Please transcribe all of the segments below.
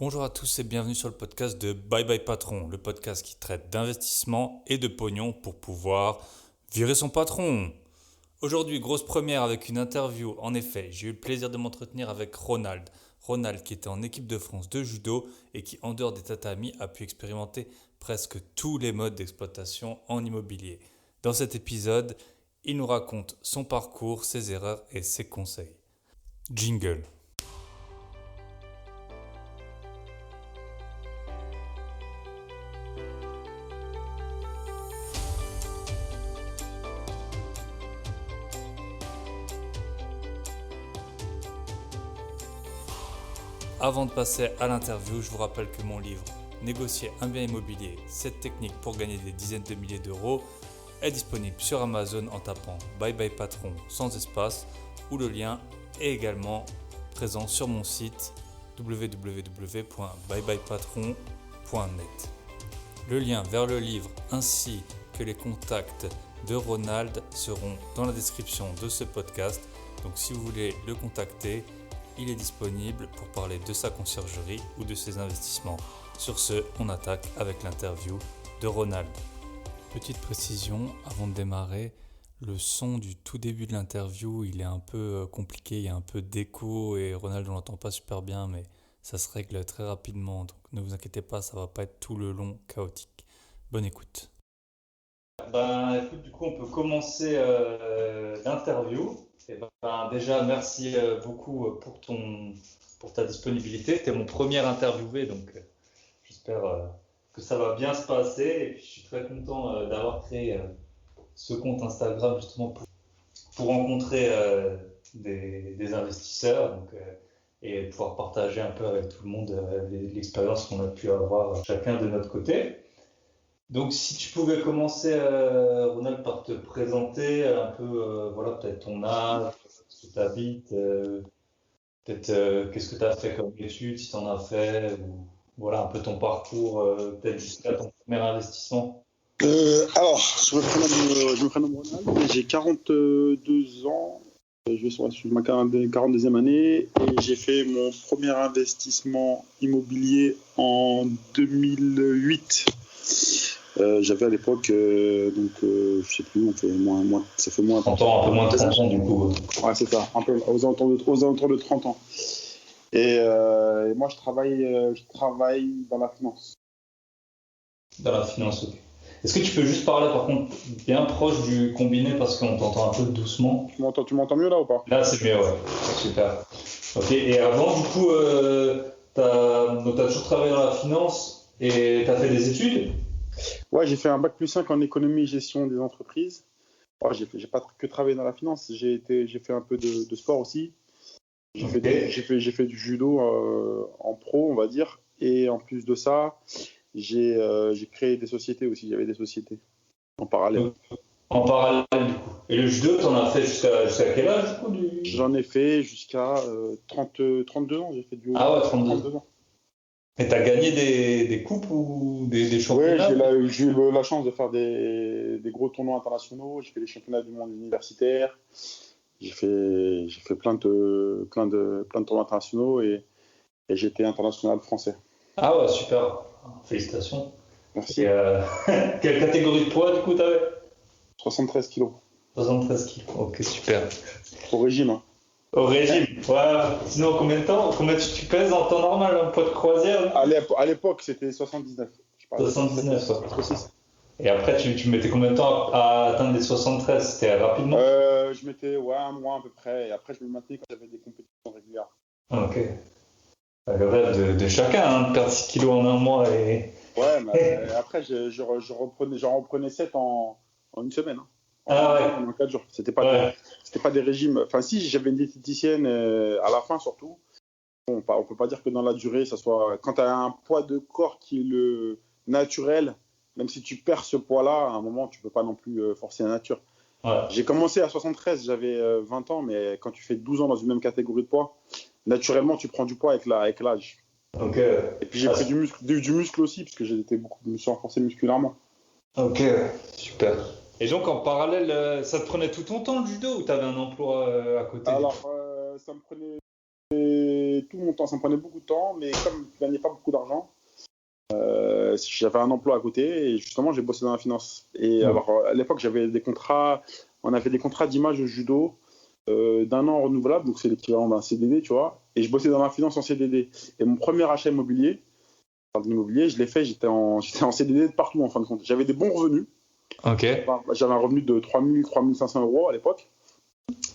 Bonjour à tous et bienvenue sur le podcast de Bye Bye Patron, le podcast qui traite d'investissement et de pognon pour pouvoir virer son patron. Aujourd'hui, grosse première avec une interview. En effet, j'ai eu le plaisir de m'entretenir avec Ronald. Ronald qui était en équipe de France de judo et qui, en dehors des tatamis, a pu expérimenter presque tous les modes d'exploitation en immobilier. Dans cet épisode, il nous raconte son parcours, ses erreurs et ses conseils. Jingle. Avant de passer à l'interview, je vous rappelle que mon livre « Négocier un bien immobilier, 7 techniques pour gagner des dizaines de milliers d'euros » est disponible sur Amazon en tapant « Bye Bye Patron » sans espace ou le lien est également présent sur mon site www.byebyepatron.net. Le lien vers le livre ainsi que les contacts de Ronald seront dans la description de ce podcast. Donc si vous voulez le contacter, il est disponible pour parler de sa conciergerie ou de ses investissements. Sur ce, on attaque avec l'interview de Ronald. Petite précision avant de démarrer, le son du tout début de l'interview, il est un peu compliqué, il y a un peu d'écho et Ronald on l'entend pas super bien, mais ça se règle très rapidement, donc ne vous inquiétez pas, ça va pas être tout le long chaotique. Bonne écoute. Écoute, du coup on peut commencer l'interview. Déjà, merci beaucoup pour ta disponibilité. Tu es mon premier interviewé, donc j'espère que ça va bien se passer. Et puis, je suis très content d'avoir créé ce compte Instagram justement pour rencontrer des investisseurs et pouvoir partager un peu avec tout le monde l'expérience qu'on a pu avoir chacun de notre côté. Donc, si tu pouvais commencer, Ronald, par te présenter un peu, voilà, peut-être ton âge, où tu habites, peut-être qu'est-ce que tu as fait comme études, si tu en as fait, ou voilà, un peu ton parcours, peut-être jusqu'à ton premier investissement. Je me prénomme Ronald, j'ai 42 ans, je vais sur ma 42e année et j'ai fait mon premier investissement immobilier en 2008. J'avais à l'époque, je sais plus, ça fait moins. 30 ans, un peu moins de 30 ans du coup. Ouais, c'est ça, un peu aux alentours de 30 ans. Et moi, je travaille dans la finance. Dans la finance, ok. Est-ce que tu peux juste parler par contre bien proche du combiné parce qu'on t'entend un peu doucement? Tu m'entends mieux là ou pas? Là, c'est mieux, ouais. Super. Ok, et avant, du coup, t'as toujours travaillé dans la finance et t'as fait des études? Ouais, j'ai fait un bac+5 en économie et gestion des entreprises. Oh, j'ai pas que travaillé dans la finance, j'ai fait un peu de sport aussi. J'ai fait du judo en pro, on va dire. Et en plus de ça, j'ai créé des sociétés aussi. J'avais des sociétés en parallèle. En parallèle, du coup. Et le judo, t'en as fait jusqu'à quel âge, du coup J'en ai fait jusqu'à 32 ans. J'ai fait du judo. Ah ouais, 32 ans. Et t'as gagné des coupes ou des championnats? Ouais, j'ai eu la chance de faire des gros tournois internationaux. J'ai fait les championnats du monde universitaire. J'ai fait plein de tournois internationaux et j'étais international français. Ah ouais, super. Félicitations. Merci. Et quelle catégorie de poids, du coup, t'avais? 73 kilos. 73 kilos, ok, super. Au régime, hein. Au régime, ouais. Sinon, combien tu pèses en temps normal, un poids de croisière? À l'époque, c'était 79. 79, quoi. Et après, tu mettais combien de temps à atteindre les 73? C'était rapidement? Je mettais un mois à peu près. Et après, je me maintenais quand j'avais des compétitions régulières. Ok. Le rêve de chacun, hein, de perdre 6 kilos en un mois. Ouais, mais après, j'en reprenais 7 en une semaine. Hein. En 4 jours. C'était pas des régimes. Enfin, si, j'avais une diététicienne à la fin surtout. On peut pas dire que dans la durée, ça soit. Quand tu as un poids de corps qui est le naturel, même si tu perds ce poids-là, à un moment, tu peux pas non plus forcer la nature. Ouais. J'ai commencé à 73, j'avais 20 ans, mais quand tu fais 12 ans dans une même catégorie de poids, naturellement, tu prends du poids avec l'âge. Ok. Et puis j'ai pris du muscle aussi, parce que je me suis renforcé musculairement. Ok, super. Et donc en parallèle, ça te prenait tout ton temps le judo ou tu avais un emploi à côté? Alors, ça me prenait tout mon temps, ça me prenait beaucoup de temps, mais comme je gagnais pas beaucoup d'argent, j'avais un emploi à côté et justement j'ai bossé dans la finance. Et alors à l'époque on avait des contrats d'image au judo d'un an renouvelable, donc c'est l'équivalent d'un CDD, tu vois. Et je bossais dans la finance en CDD. Et mon premier achat immobilier, je l'ai fait, j'étais en CDD de partout en fin de compte. J'avais des bons revenus. Ok. Enfin, j'avais un revenu de 3 000, 3 500 euros à l'époque.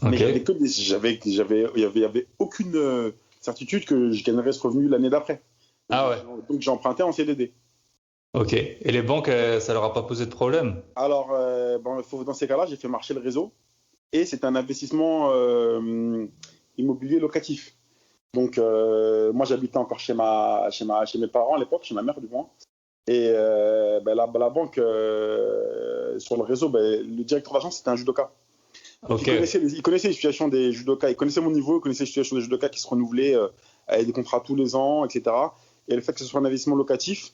Mais il y avait aucune certitude que je gagnerais ce revenu l'année d'après. Ah ouais. Donc j'ai emprunté en CDD. Ok. Et les banques, ça leur a pas posé de problème? Alors, dans ces cas-là, j'ai fait marcher le réseau et c'est un investissement immobilier locatif. Donc, moi, j'habitais encore chez mes parents à l'époque, chez ma mère du moins. Et la banque, sur le réseau, le directeur d'agence, c'était un judoka. Okay. Il connaissait les situations des judokas, il connaissait mon niveau, il connaissait les situations des judokas qui se renouvelaient avec des contrats tous les ans, etc. Et le fait que ce soit un investissement locatif,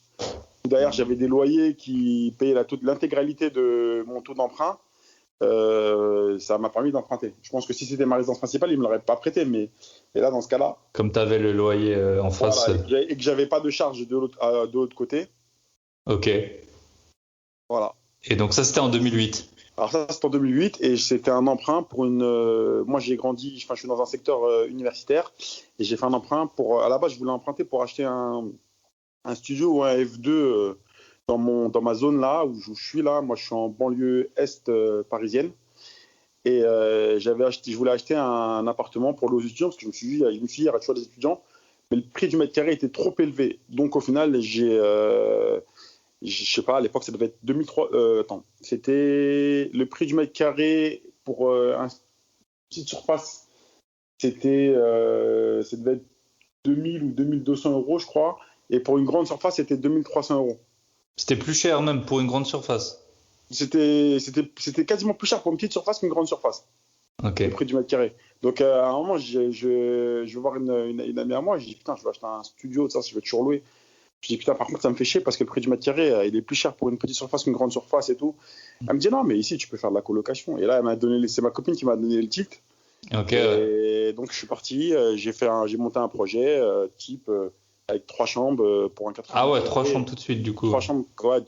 d'ailleurs j'avais des loyers qui payaient l'intégralité de mon taux d'emprunt, ça m'a permis d'emprunter. Je pense que si c'était ma résidence principale, il ne me l'aurait pas prêté, mais là, dans ce cas-là... Comme tu avais le loyer en face... et que j'avais pas de charge de l'autre côté. Ok. Voilà. Et donc ça, c'était en 2008? Alors ça, c'était en 2008 et c'était un emprunt pour une... moi, j'ai grandi, je suis dans un secteur universitaire et j'ai fait un emprunt pour... À la base, je voulais emprunter pour acheter un studio ou un F2 dans ma zone là, où je suis là. Moi, je suis en banlieue est parisienne. Et je voulais acheter un appartement pour les étudiants parce que je me suis dit, il y aura toujours des étudiants. Mais le prix du mètre carré était trop élevé. Donc, au final, je sais pas, à l'époque, ça devait être 2003. C'était le prix du mètre carré pour une petite surface. Ça devait être 2000 ou 2200 euros, je crois. Et pour une grande surface, c'était 2300 euros. C'était plus cher même pour une grande surface? C'était quasiment plus cher pour une petite surface qu'une grande surface. Ok. Le prix du mètre carré. Donc, à un moment, je vais voir une amie à moi. Je dis, putain, je vais acheter un studio, ça, je vais toujours louer. Je dis, putain, par contre, ça me fait chier parce que le prix du mètre carré, il est plus cher pour une petite surface qu'une grande surface et tout. Elle me dit, non, mais ici, tu peux faire de la colocation. Et là, c'est ma copine qui m'a donné le tilt. Ok. Et donc, je suis parti, j'ai monté un projet type avec 3 chambres pour un 80. Ah ouais, 3 chambres tout de suite, du coup. 3 chambres, ouais,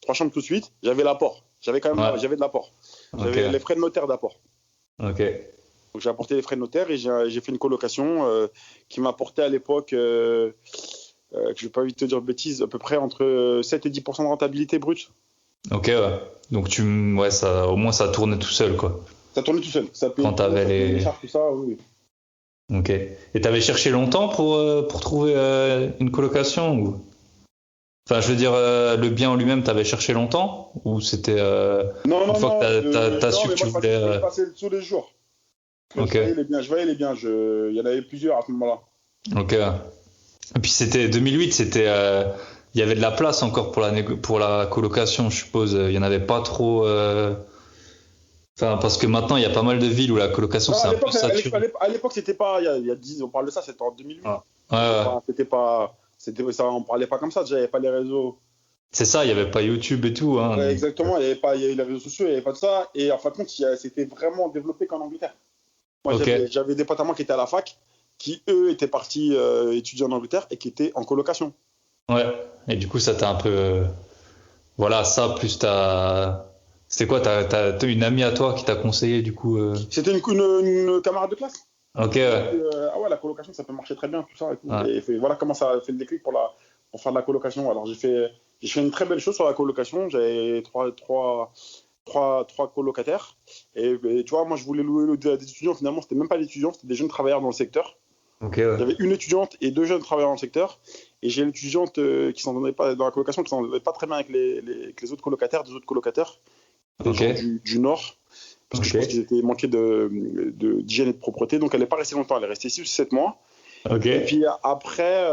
3 chambres tout de suite. J'avais l'apport. J'avais de l'apport. J'avais les frais de notaire d'apport. Ok. Donc, j'ai apporté les frais de notaire et j'ai fait une colocation qui m'a apporté à l'époque... que je vais pas vite te dire de bêtises, à peu près entre 7 et 10% de rentabilité brute. Ok, ouais. Donc au moins ça tournait tout seul, quoi. Ça tournait tout seul. Ça quand t'avais les charges, tout ça, oui. Ok. Et t'avais cherché longtemps pour trouver une colocation ou... Enfin, je veux dire, le bien en lui-même, t'avais cherché longtemps ou c'était une fois que t'as su que tu voulais... Je passais tous les jours. Ok. Je voyais les biens. Il y en avait plusieurs à ce moment-là. Ok. Et puis c'était 2008, il y avait de la place encore pour la colocation, je suppose. Il y en avait pas trop. Enfin, parce que maintenant il y a pas mal de villes où la colocation c'est un peu saturé. À l'époque, c'était pas. Il y a 10, on parle de ça, c'était en 2008. Ah. Ouais. C'était pas. Ça, on parlait pas comme ça. Déjà, il n'y avait pas les réseaux. C'est ça, il y avait pas YouTube et tout. Hein, ouais, exactement. Il y avait les réseaux sociaux, il n'y avait pas de ça. Et en fin de compte, c'était vraiment développé qu'en Angleterre. Moi, j'avais des potes à moi qui étaient à la fac, qui eux étaient partis étudier en Angleterre et qui étaient en colocation. Ouais, et du coup ça t'a un peu... Voilà, ça plus C'était quoi, t'as une amie à toi qui t'a conseillé du coup C'était une camarade de classe. Ok, ouais. Ah ouais, la colocation ça peut marcher très bien, tout ça. Et tout. Ouais. Et voilà comment ça a fait le déclic pour faire de la colocation. Alors j'ai fait une très belle chose sur la colocation. J'avais trois colocataires. Et tu vois, moi je voulais louer des étudiants. Finalement, c'était même pas des étudiants, c'était des jeunes travailleurs dans le secteur. Okay, ouais. J'avais une étudiante et 2 jeunes travailleurs dans le secteur. Et j'ai l'étudiante qui s'entendait pas dans la colocation, qui s'entendait pas très bien avec les autres colocataires, des autres colocataires des gens du Nord. Parce que je pense qu'ils étaient manqués d'hygiène et de propreté. Donc elle n'est pas restée longtemps, elle est restée 6 ou 7 mois. Okay. Et puis après,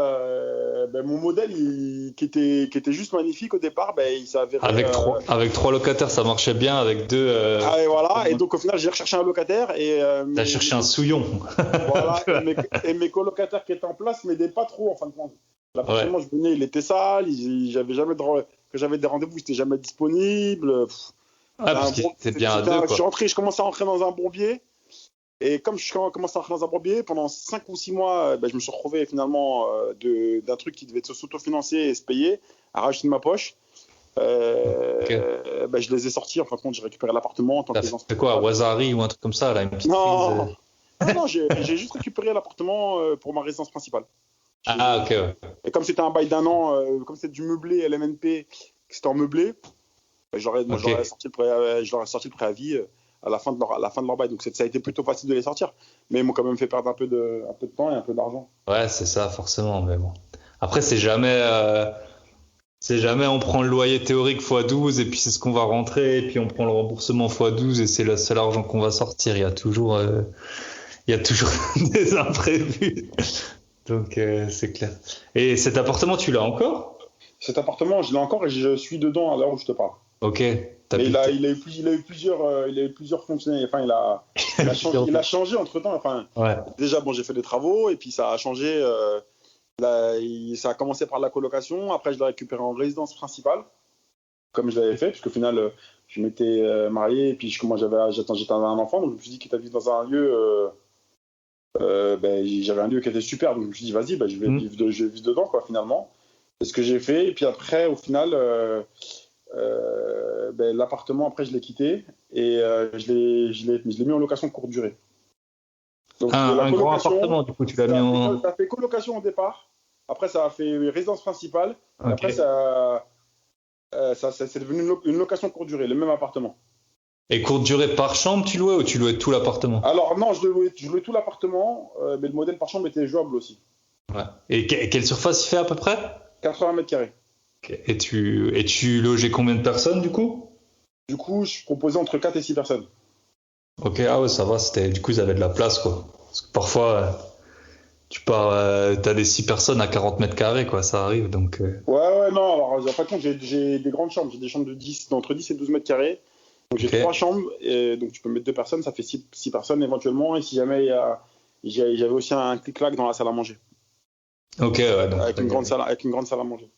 mon modèle qui était juste magnifique au départ, il s'est avéré... Avec 3 locataires, ça marchait bien, avec 2... et voilà, et donc au final, j'ai recherché un locataire. T'as cherché un souillon. Voilà, et mes colocataires qui étaient en place m'aidaient pas trop, en fin de compte. Là, forcément, je venais, il était sale, que j'avais des rendez-vous, il n'était jamais disponible. Parce que c'était bien à 2, quoi. Je commençais à rentrer dans un bourbier. Et comme je commençais à rentrer dans un bourbier, pendant 5 ou 6 mois, je me suis retrouvé finalement d'un truc qui devait s'autofinancer et se payer, à rajouter de ma poche. Je les ai sortis, en fin de compte, j'ai récupéré l'appartement. T'as fait quoi, Wazari ou un truc comme ça, là, une petite non, non, j'ai juste récupéré l'appartement pour ma résidence principale. Ok. Ouais. Et comme c'était un bail d'un an, comme c'était du meublé LMNP, que c'était en meublé, je leur ai sorti le préavis à la fin de leur bail. Donc ça a été plutôt facile de les sortir. Mais ils m'ont quand même fait perdre un peu de temps et un peu d'argent. Ouais, c'est ça, forcément. Mais bon. Après, c'est jamais on prend le loyer théorique x12 et puis c'est ce qu'on va rentrer. Et puis on prend le remboursement x12 et c'est le seul argent qu'on va sortir. Il y a toujours des imprévus. Donc c'est clair. Et cet appartement, tu l'as encore? Cet appartement, je l'ai encore et je suis dedans à l'heure où je te parle. Ok. Il a eu plusieurs fonctionnalités. Enfin, il a changé entre temps. Enfin, ouais. Déjà, j'ai fait des travaux et puis ça a changé. Ça a commencé par la colocation. Après, je l'ai récupéré en résidence principale, comme je l'avais fait, puisqu'au final, je m'étais marié et puis j'étais un enfant. Donc, je me suis dit qu'il était vivre dans un lieu. J'avais un lieu qui était super. Donc, je me suis dit, vas-y, je vais vivre dedans, quoi, finalement. C'est ce que j'ai fait. Et puis après, au final. L'appartement, après, je l'ai quitté et je l'ai mis en location courte durée. Donc, un grand appartement, du coup, tu l'as mis en... Ça a fait colocation au départ, après ça a fait résidence principale, et après c'est devenu une location courte durée, le même appartement. Et courte durée par chambre, tu louais ou tu louais tout l'appartement? Alors non, je louais tout l'appartement, mais le modèle par chambre était jouable aussi. Ouais. Et quelle surface il fait à peu près? 80 mètres carrés. Okay. Et tu logeais combien de personnes du coup? Du coup, je proposais entre 4 et 6 personnes. Ok, ah ouais, ça va, du coup, ils avaient de la place, quoi. Parce que parfois, t'as des 6 personnes à 40 mètres carrés, quoi, ça arrive, donc... Ouais, non, alors, en fait, j'ai des grandes chambres, j'ai des chambres d'entre 10 et 12 mètres carrés. Donc, j'ai 3 chambres, et donc tu peux mettre 2 personnes, ça fait 6 personnes éventuellement, et si jamais j'avais aussi un clic-clac dans la salle à manger. Ok, ouais. Donc, avec une grande salle à manger.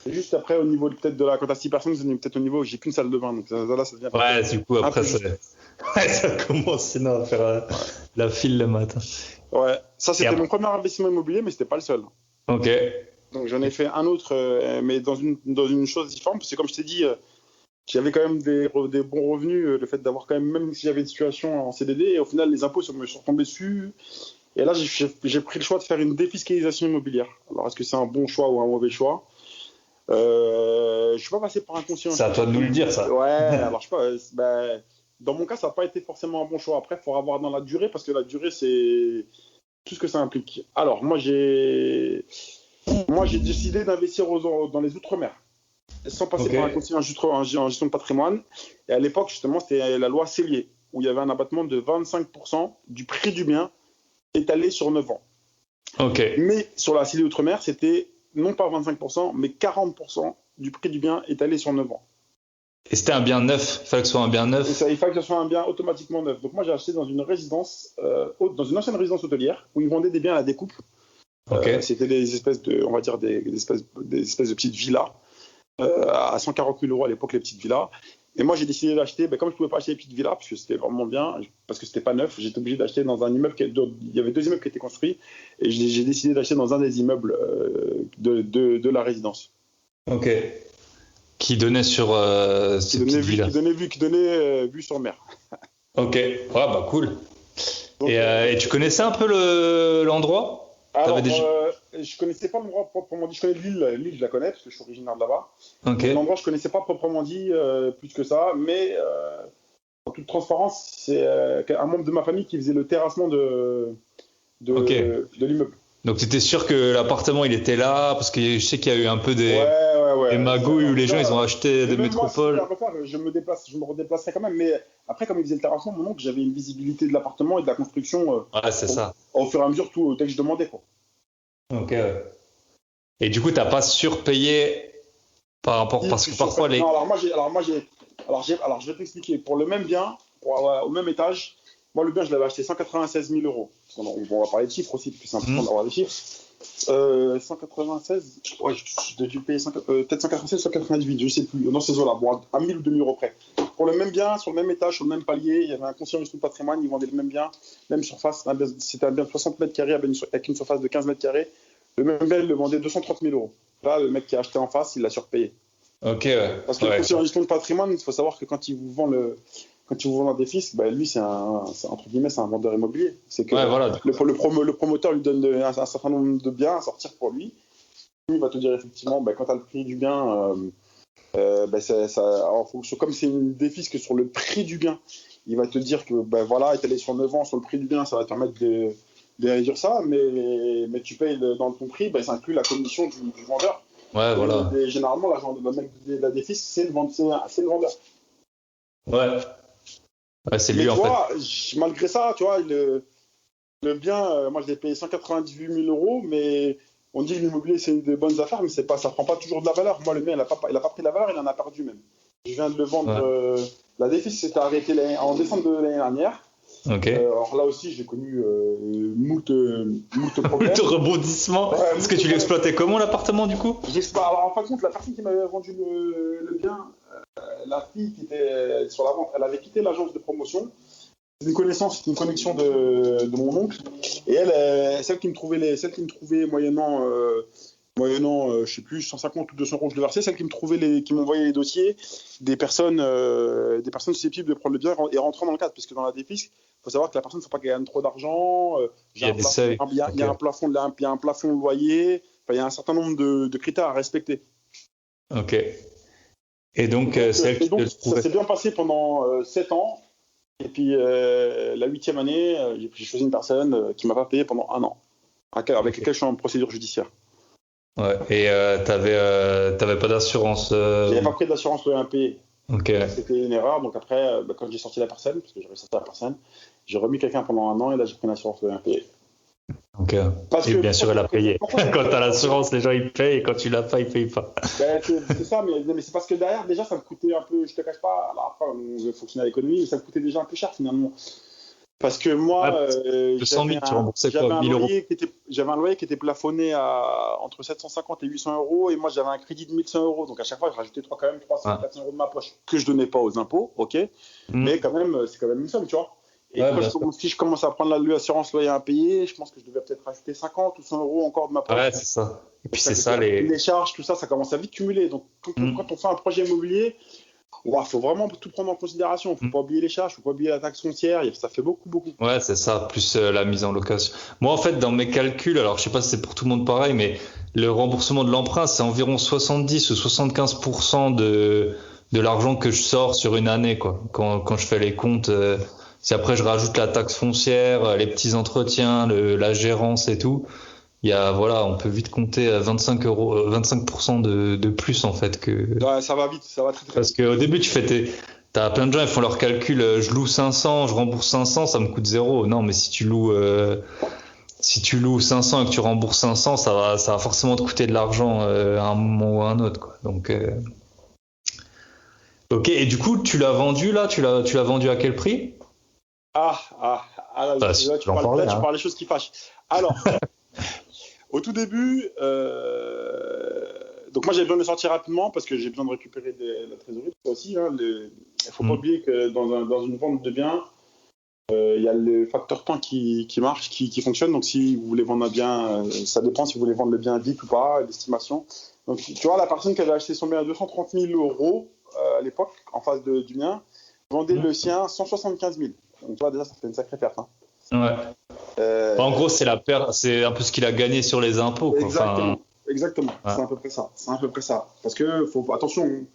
Et juste après, au niveau peut-être quand t'as 6 personnes, c'est peut-être au niveau où j'ai qu'une salle de bain. Donc là, ça devient. Ouais, du coup, après, ça commence sinon à faire la file le matin. Ouais, ça c'était mon premier investissement immobilier, mais c'était pas le seul. Ok. Donc j'en ai fait un autre, mais dans une chose différente, parce que comme je t'ai dit, j'avais quand même des bons revenus, le fait d'avoir quand même si j'avais une situation en CDD, et au final, les impôts me sont retombés dessus. Et là, j'ai pris le choix de faire une défiscalisation immobilière. Alors, est-ce que c'est un bon choix ou un mauvais choix? Je suis pas passé par inconscient. C'est à toi de nous le dire, ça. Ouais, alors je sais pas. Dans mon cas, ça n'a pas été forcément un bon choix. Après, il faut avoir dans la durée, parce que la durée, c'est tout ce que ça implique. Alors, moi, j'ai décidé d'investir dans les Outre-mer, sans passer par un conseiller en gestion de patrimoine. Et à l'époque, justement, c'était la loi Cellier, où il y avait un abattement de 25% du prix du bien étalé sur 9 ans. Ok. Mais sur la Cellier Outre-mer, c'était non pas 25%, mais 40% du prix du bien étalé sur 9 ans. Et c'était un bien neuf? Il fallait que ce soit un bien neuf? Il fallait que ce soit un bien automatiquement neuf. Donc moi, j'ai acheté dans une résidence, dans une ancienne résidence hôtelière, où ils vendaient des biens à la découpe. Okay. C'était des espèces de, on va dire, des espèces de petites villas, à 140 000 € à l'époque, les petites villas. Et moi, j'ai décidé d'acheter, comme je ne pouvais pas acheter les petites villas, parce que c'était vraiment bien, parce que c'était pas neuf, j'étais obligé d'acheter dans un immeuble, il y avait 2 immeubles qui étaient construits, et j'ai décidé d'acheter dans un des immeubles de la résidence. Ok. Qui donnait sur ces petites villas. Qui donnait vue sur mer. Ok, bah cool. Donc, et tu connaissais un peu l'endroit? Alors, je connaissais pas l'endroit proprement dit. Je connais l'île, je la connais parce que je suis originaire de là-bas. Okay. L'endroit, je connaissais pas proprement dit plus que ça, mais en toute transparence, c'est un membre de ma famille qui faisait le terrassement de l'immeuble. Donc tu étais sûr que l'appartement il était là, parce que je sais qu'il y a eu un peu des magouilles où les gens ils ont acheté des métropoles. Moi, je me redéplacerais quand même, mais après comme il faisait le terrassement, mon oncle, j'avais une visibilité de l'appartement et de la construction c'est ça. Au fur et à mesure, dès que je demandais, quoi. Ok. Et du coup, t'as pas surpayé par rapport, parce que parfois les... Non, alors je vais t'expliquer. Pour le même bien, au même étage, moi le bien je l'avais acheté 196 000 €. On va parler de chiffres aussi, parce que c'est important d'avoir des chiffres. 196, j'ai dû payer peut-être 196, 198, je sais plus, dans ces eaux-là, bon, à 1 000 ou 2 000 € près. pour le même bien, sur le même étage, sur le même palier, il y avait un conseiller en gestion de patrimoine, ils vendaient le même bien, même surface, c'était un bien de 60 mètres carrés avec une surface de 15 mètres carrés. Le même bien, il le vendait 230 000 euros. Là, le mec qui a acheté en face, il l'a surpayé. Ok, ouais. Parce que le conseiller en gestion de patrimoine, il faut savoir que quand il vous vend un défisque, lui, c'est entre guillemets, c'est un vendeur immobilier. C'est que le promoteur lui donne un certain nombre de biens à sortir pour lui. Il va te dire effectivement, quand tu as le prix du bien, en fonction, comme c'est une défisque sur le prix du bien, il va te dire que étalé sur 9 ans sur le prix du bien, ça va te permettre de réduire ça, mais tu payes dans ton prix, ça inclut la commission du vendeur. Ouais, voilà. Et généralement, le mec de la défisque, c'est le vendeur. Ouais, c'est lui, mais en fait. Malgré ça, tu vois, le bien, moi, je l'ai payé 198 000 euros, mais on dit que l'immobilier, c'est une des bonnes affaires, mais ça prend pas toujours de la valeur. Moi, le mien, il a pas pris de la valeur, il en a perdu même. Je viens de le vendre. La défisque s'était arrêtée en décembre de l'année dernière. Okay. Alors là aussi, j'ai connu moult problèmes. Moult rebondissements. Est-ce que tu l'exploitais comment, l'appartement, du coup? Alors, en fin de compte, la personne qui m'avait vendu le bien, la fille qui était sur la vente, elle avait quitté l'agence de promotion. C'est une connexion de mon oncle. Et elle, celle qui me trouvait moyennant, je sais plus, 150 ou 200 euros, je le versais, celle qui m'envoyait les dossiers des personnes susceptibles de prendre le bien et rentrant dans le cadre. Parce que dans la défisque, il faut savoir que la personne ne faut pas qu'elle gagne trop d'argent. Il y a un plafond de loyer. Il y a un certain nombre de critères à respecter. Ok. Et donc, ça s'est bien passé pendant 7 ans. Et puis, la 8e année, j'ai choisi une personne qui ne m'a pas payé pendant 1 an, avec laquelle je suis en procédure judiciaire. Ouais. Et t'avais pas d'assurance J'avais pas pris d'assurance loyer impayé. Okay. C'était une erreur. Donc après, quand j'ai sorti la personne, parce que j'avais sorti la personne, j'ai remis quelqu'un pendant 1 an et là j'ai pris une assurance loyer impayé. Ok. Et bien sûr, elle a payé. Quand tu as l'assurance, les gens ils payent et quand tu l'as pas, ils payent pas. C'est ça, mais c'est parce que derrière, déjà, ça me coûtait un peu, je te cache pas, alors après, on fonctionnait à l'économie, mais ça me coûtait déjà un peu cher finalement. Parce que moi, j'avais un loyer qui était plafonné à entre 750 et 800 euros et moi j'avais un crédit de 1100 euros. Donc à chaque fois, je rajoutais quand même 300 ou 400 euros de ma poche que je donnais pas aux impôts, ok. Mais quand même, c'est quand même une somme, tu vois. Et si je commence à prendre l'assurance loyer impayé, je pense que je devais peut-être rajouter 50 ou 100 euros encore de ma poche. Ouais, c'est ça. Et puis c'est ça, les charges, tout ça, ça commence à vite cumuler. Donc quand on fait un projet immobilier, faut vraiment tout prendre en considération. Faut pas oublier les charges, faut pas oublier la taxe foncière. Ça fait beaucoup. Ouais, c'est ça, plus la mise en location. Moi, en fait, dans mes calculs, alors je sais pas si c'est pour tout le monde pareil, mais le remboursement de l'emprunt, c'est environ 70 ou 75% de l'argent que je sors sur une année, quoi. Quand je fais les comptes, si après je rajoute la taxe foncière, les petits entretiens, la gérance et tout, on peut vite compter à 25% de plus en fait que. Ouais, ça va vite, ça va très vite. Parce qu'au début, t'as plein de gens, ils font leur calcul, je loue 500, je rembourse 500, ça me coûte 0. Non, mais si tu loues 500 et que tu rembourses 500, ça va forcément te coûter de l'argent à un moment ou à un autre, quoi. Donc, ok. Et du coup, tu l'as vendu là, tu l'as vendu à quel prix? Tu parles des choses qui fâchent. Alors, au tout début, donc moi j'ai besoin de sortir rapidement parce que j'ai besoin de récupérer la trésorerie. Ça aussi, il faut pas oublier que dans une vente de biens, il y a le facteur temps qui marche, qui fonctionne. Donc si vous voulez vendre un bien, ça dépend si vous voulez vendre le bien vite ou pas, l'estimation. Donc tu vois, la personne qui avait acheté son bien à 230 000 euros à l'époque, en face du mien, vendait le sien 175 000. Donc tu vois, déjà ça fait une sacrée perte. Ouais. En gros, c'est un peu ce qu'il a gagné sur les impôts, quoi. Exactement. Ouais. C'est à peu près ça. Parce que attention, on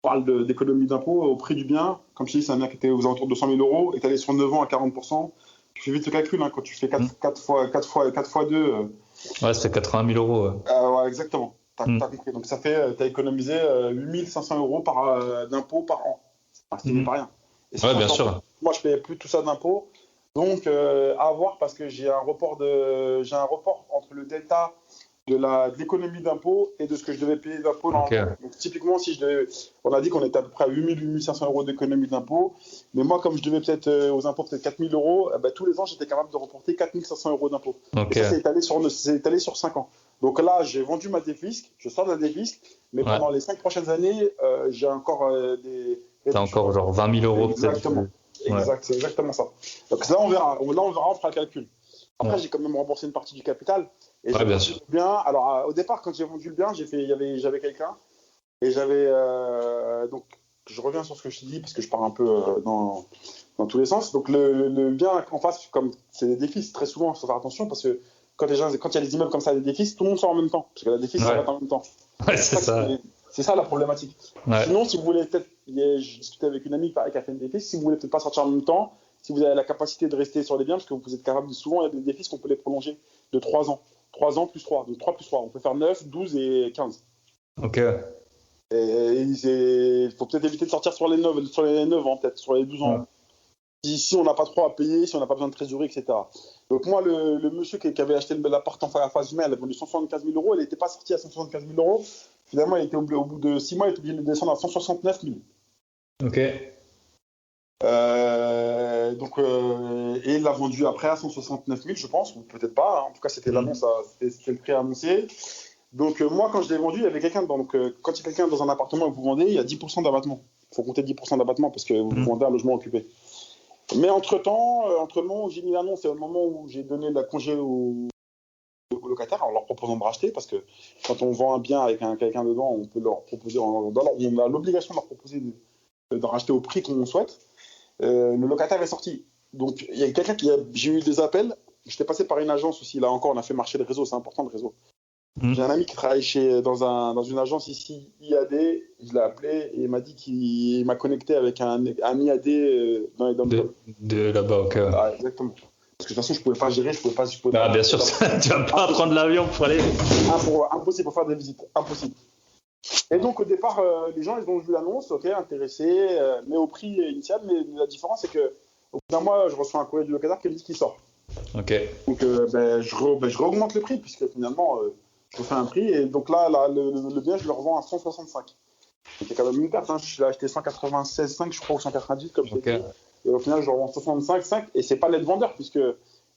parle d'économie d'impôt au prix du bien. Comme je dis, c'est un bien qui était aux alentours de 200 000 euros, est allé sur 9 ans à 40%. Tu fais vite le calcul, quand tu fais 4 fois 2. Ouais, ça fait 80 000 euros. Ouais, exactement. T'as compris. Donc ça fait, t'as économisé 8 500 euros d'impôts par an. Ce n'est pas rien. Ouais, bien sûr. Moi, je payais plus tout ça d'impôts. Donc, à voir parce que j'ai un report entre le delta de l'économie d'impôt et de ce que je devais payer d'impôt. Okay. Donc, typiquement, on a dit qu'on était à peu près à 8 500 euros d'économie d'impôt. Mais moi, comme je devais peut-être aux impôts peut-être 4 000 euros, tous les ans, j'étais capable de reporter 4 500 euros d'impôt. Okay. Et ça, c'est étalé sur 5 ans. Donc là, j'ai vendu ma défisque, je sors de la défisque, mais pendant les 5 prochaines années, j'ai encore T'as encore genre 20 000 euros exactement. peut-être. Exact, c'est exactement ça. Donc là, on verra, on fera le calcul. Après, j'ai quand même remboursé une partie du capital. Et bien sûr. Le bien. Alors, au départ, quand j'ai vendu le bien, j'avais quelqu'un. Et donc, je reviens sur ce que je te dis parce que je pars un peu dans tous les sens. Donc, le bien en face, comme c'est des défis, très souvent, il faut faire attention parce que quand il y a des immeubles comme ça, des défis, tout le monde sort en même temps. Parce que la défi, ça va en même temps. Ouais, c'est ça. C'est ça la problématique. Ouais. Sinon, si vous voulez peut-être, je discutais avec une amie pareil, qui a fait une défi, si vous voulez peut-être pas sortir en même temps, si vous avez la capacité de rester sur les biens, parce que vous êtes capable de souvent, il y a des défis qu'on peut les prolonger de 3 ans. 3 ans plus 3, donc 3 plus 3. On peut faire 9, 12 et 15. Ok. Et il faut peut-être éviter de sortir sur les 9 ans, peut-être, sur les 12 ans. Ouais. Si on n'a pas trop à payer, si on n'a pas besoin de trésorerie, etc. Donc moi, le monsieur qui avait acheté l'appart en face humaine, il a vendu 175 000 euros, il n'était pas sorti à 175 000 euros. Finalement, il était au bout de 6 mois, il était obligé de descendre à 169 000. Ok. Et il l'a vendu après à 169 000, je pense, ou peut-être pas. Hein. En tout cas, c'était l'annonce, c'était le prix annoncé. Donc moi, quand je l'ai vendu, il y avait quelqu'un dedans. Donc quand il y a quelqu'un dans un appartement et que vous vendez, il y a 10% d'abattement. Il faut compter 10% d'abattement parce que vous vendez un logement occupé. Mais entre-temps, entre le moment où j'ai mis l'annonce et au moment où j'ai donné la congé aux locataires, en leur proposant de racheter, parce que quand on vend un bien avec quelqu'un dedans, on peut leur proposer, on a l'obligation de leur proposer de racheter au prix qu'on souhaite. Le locataire est sorti. Donc il y a quelqu'un j'ai eu des appels. J'étais passé par une agence aussi. Là encore, on a fait marcher le réseau. C'est important le réseau. J'ai un ami qui travaille dans une agence ici, IAD. Je l'ai appelé et il m'a dit qu'il m'a connecté avec un IAD dans les de là-bas, ok. Ah, exactement. Parce que de toute façon, je pouvais pas gérer, je pouvais pas. Bien sûr, tu vas pas prendre l'avion pour aller. Impossible pour faire des visites, impossible. Et donc au départ, les gens ils ont vu l'annonce, ok, intéressés, mais au prix initial. Mais la différence c'est que au bout d'un mois, je reçois un courrier du locataire qui me dit qu'il sort. Ok. Donc je réaugmente le prix puisque finalement je refais un prix et donc là le bien je le revends à 165. Donc c'est quand même une perte. Hein. Je l'ai acheté 196,5 je crois ou 198 comme je t'ai dit. Et au final je revends 65,5 et c'est pas l'aide vendeur puisque